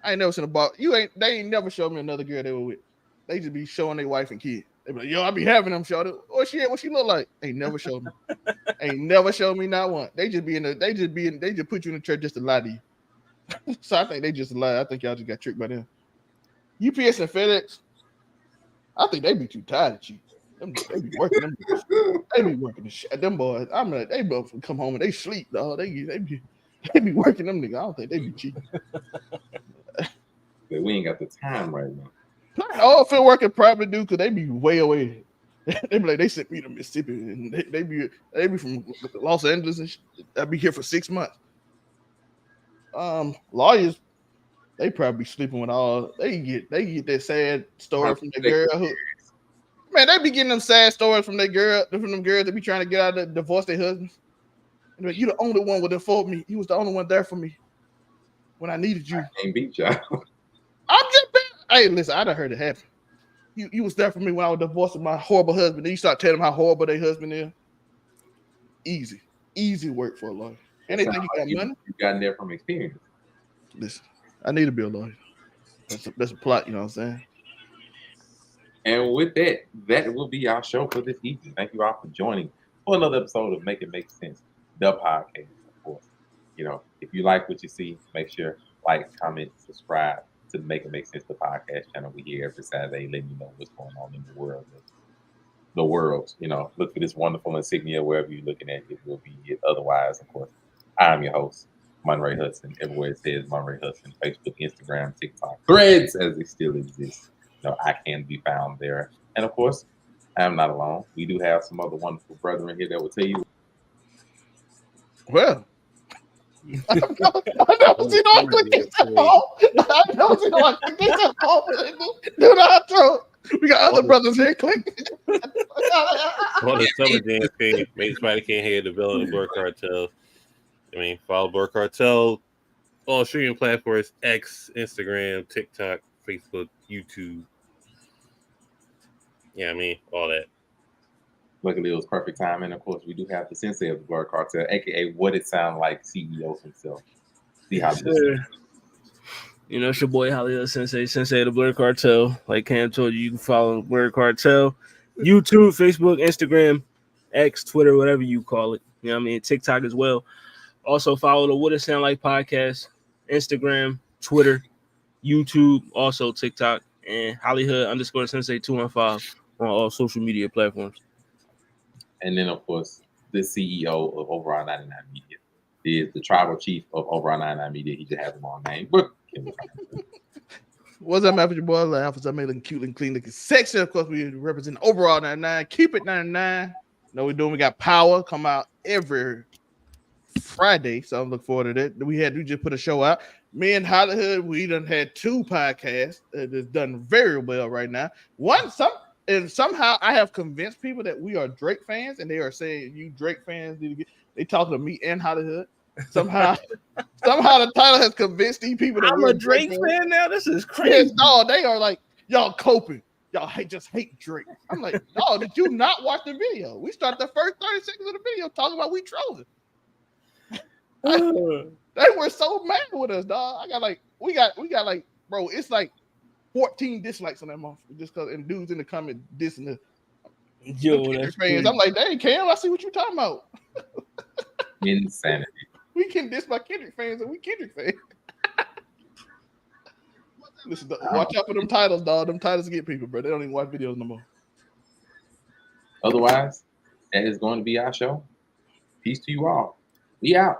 Speaker 6: I ain't never seen a Barbara. They ain't never showed me another girl they were with. They just be showing their wife and kid. They be like, yo, I be having them show. What she look like? Ain't never showed me. Ain't never showed me not one. They just put you in the church just to lie to you. So I think they just lie. I think y'all just got tricked by them. UPS and FedEx, I think they be too tired to cheat. They be working them. They be working the shit. Them boys, I'm like, they both come home and they sleep, dog. They be working them niggas. I don't think they be cheating.
Speaker 4: But we ain't got the time right now.
Speaker 6: All field workers probably do because they be way away. They be like, they sent me to Mississippi and they be from Los Angeles and shit. I be here for 6 months. Lawyers, they probably be sleeping with all. They get that sad story from the girl who. Man, they be getting them sad stories from them girls that be trying to get out of divorce their husbands. And like, you the only one would afford me. You was the only one there for me when I needed you.
Speaker 4: I can't beat y'all.
Speaker 6: I'm just hey, listen, I done heard it happen. You was there for me when I was divorcing my horrible husband. Then you start telling them how horrible their husband is. Easy work for a lawyer. And they think you got money.
Speaker 4: You got there from experience.
Speaker 6: Listen, I need to be a lawyer. That's a plot, you know what I'm saying?
Speaker 4: And with that, that will be our show for this evening. Thank you all for joining for another episode of Make It Make Sense, the podcast, of course. You know, if you like what you see, make sure like, comment, subscribe to Make It Make Sense, the podcast channel. We here every Saturday, letting you know what's going on in the world. The world, you know, look for this wonderful insignia wherever you're looking at. It will be it. Otherwise, of course, I'm your host, Monray Hudson. Everywhere it says Monray Hudson, Facebook, Instagram, TikTok, Threads, as they still exist. You know, I can be found there. And of course, I am not alone. We do have some other wonderful brethren here that will tell you.
Speaker 6: Well, I never seen no click this at home. I never seen no click this at home. Do not throw. We got other brothers here. Click.
Speaker 5: On the Summer Jam thing, maybe somebody can't hear the Bell and the Blur Cartel. I mean, follow Blur Cartel on streaming platforms: X, Instagram, TikTok, Facebook, YouTube. Yeah, I mean, all that.
Speaker 4: Luckily, it was perfect time. And of course, we do have the sensei of the Blur Cartel, aka what it sound like, CEO himself. See how this is.
Speaker 2: You know, it's your boy Hollywood Sensei of the Blur Cartel. Like Cam told you can follow Blur Cartel, YouTube, Facebook, Instagram, X, Twitter, whatever you call it. You know what I mean? TikTok as well. Also follow the What It Sound Like podcast, Instagram, Twitter, YouTube, also TikTok, and Hollywood_Sensei 215 on all social media platforms.
Speaker 4: And then, of course, the CEO of Overall 99 Media is the tribal chief of Overall 99 Media. He just has a long name, but
Speaker 6: what's up, man? Your boy, Alpha. I'm looking cute and clean, looking sexy. Of course, we represent Overall 99. Keep it 99. Know we're doing. We got Power come out every Friday, so I look forward to that. We just put a show out. Me and Hollywood, we done had 2 podcasts that has done very well right now. Somehow I have convinced people that we are Drake fans, and they are saying you Drake fans need to get. They talking to me and Hollywood. Somehow the title has convinced these people that
Speaker 2: I'm a Drake fan now. This is crazy.
Speaker 6: Yes, no, they are like, y'all coping. Y'all just hate Drake. I'm like, no, did you not watch the video? We started the first 30 seconds of the video talking about we trolling. They were so mad with us, dog. We got like, bro, it's like 14 dislikes on that motherfucker just because and dudes in the comment dissing the
Speaker 2: that's
Speaker 6: fans. I'm like, dang, Cam, I see what you're talking about.
Speaker 4: Insanity.
Speaker 6: We can diss my Kendrick fans and we Kendrick fans. Listen, watch out for them titles, dog. Them titles get people, bro. They don't even watch videos no more.
Speaker 4: Otherwise, that is going to be our show. Peace to you all. We out.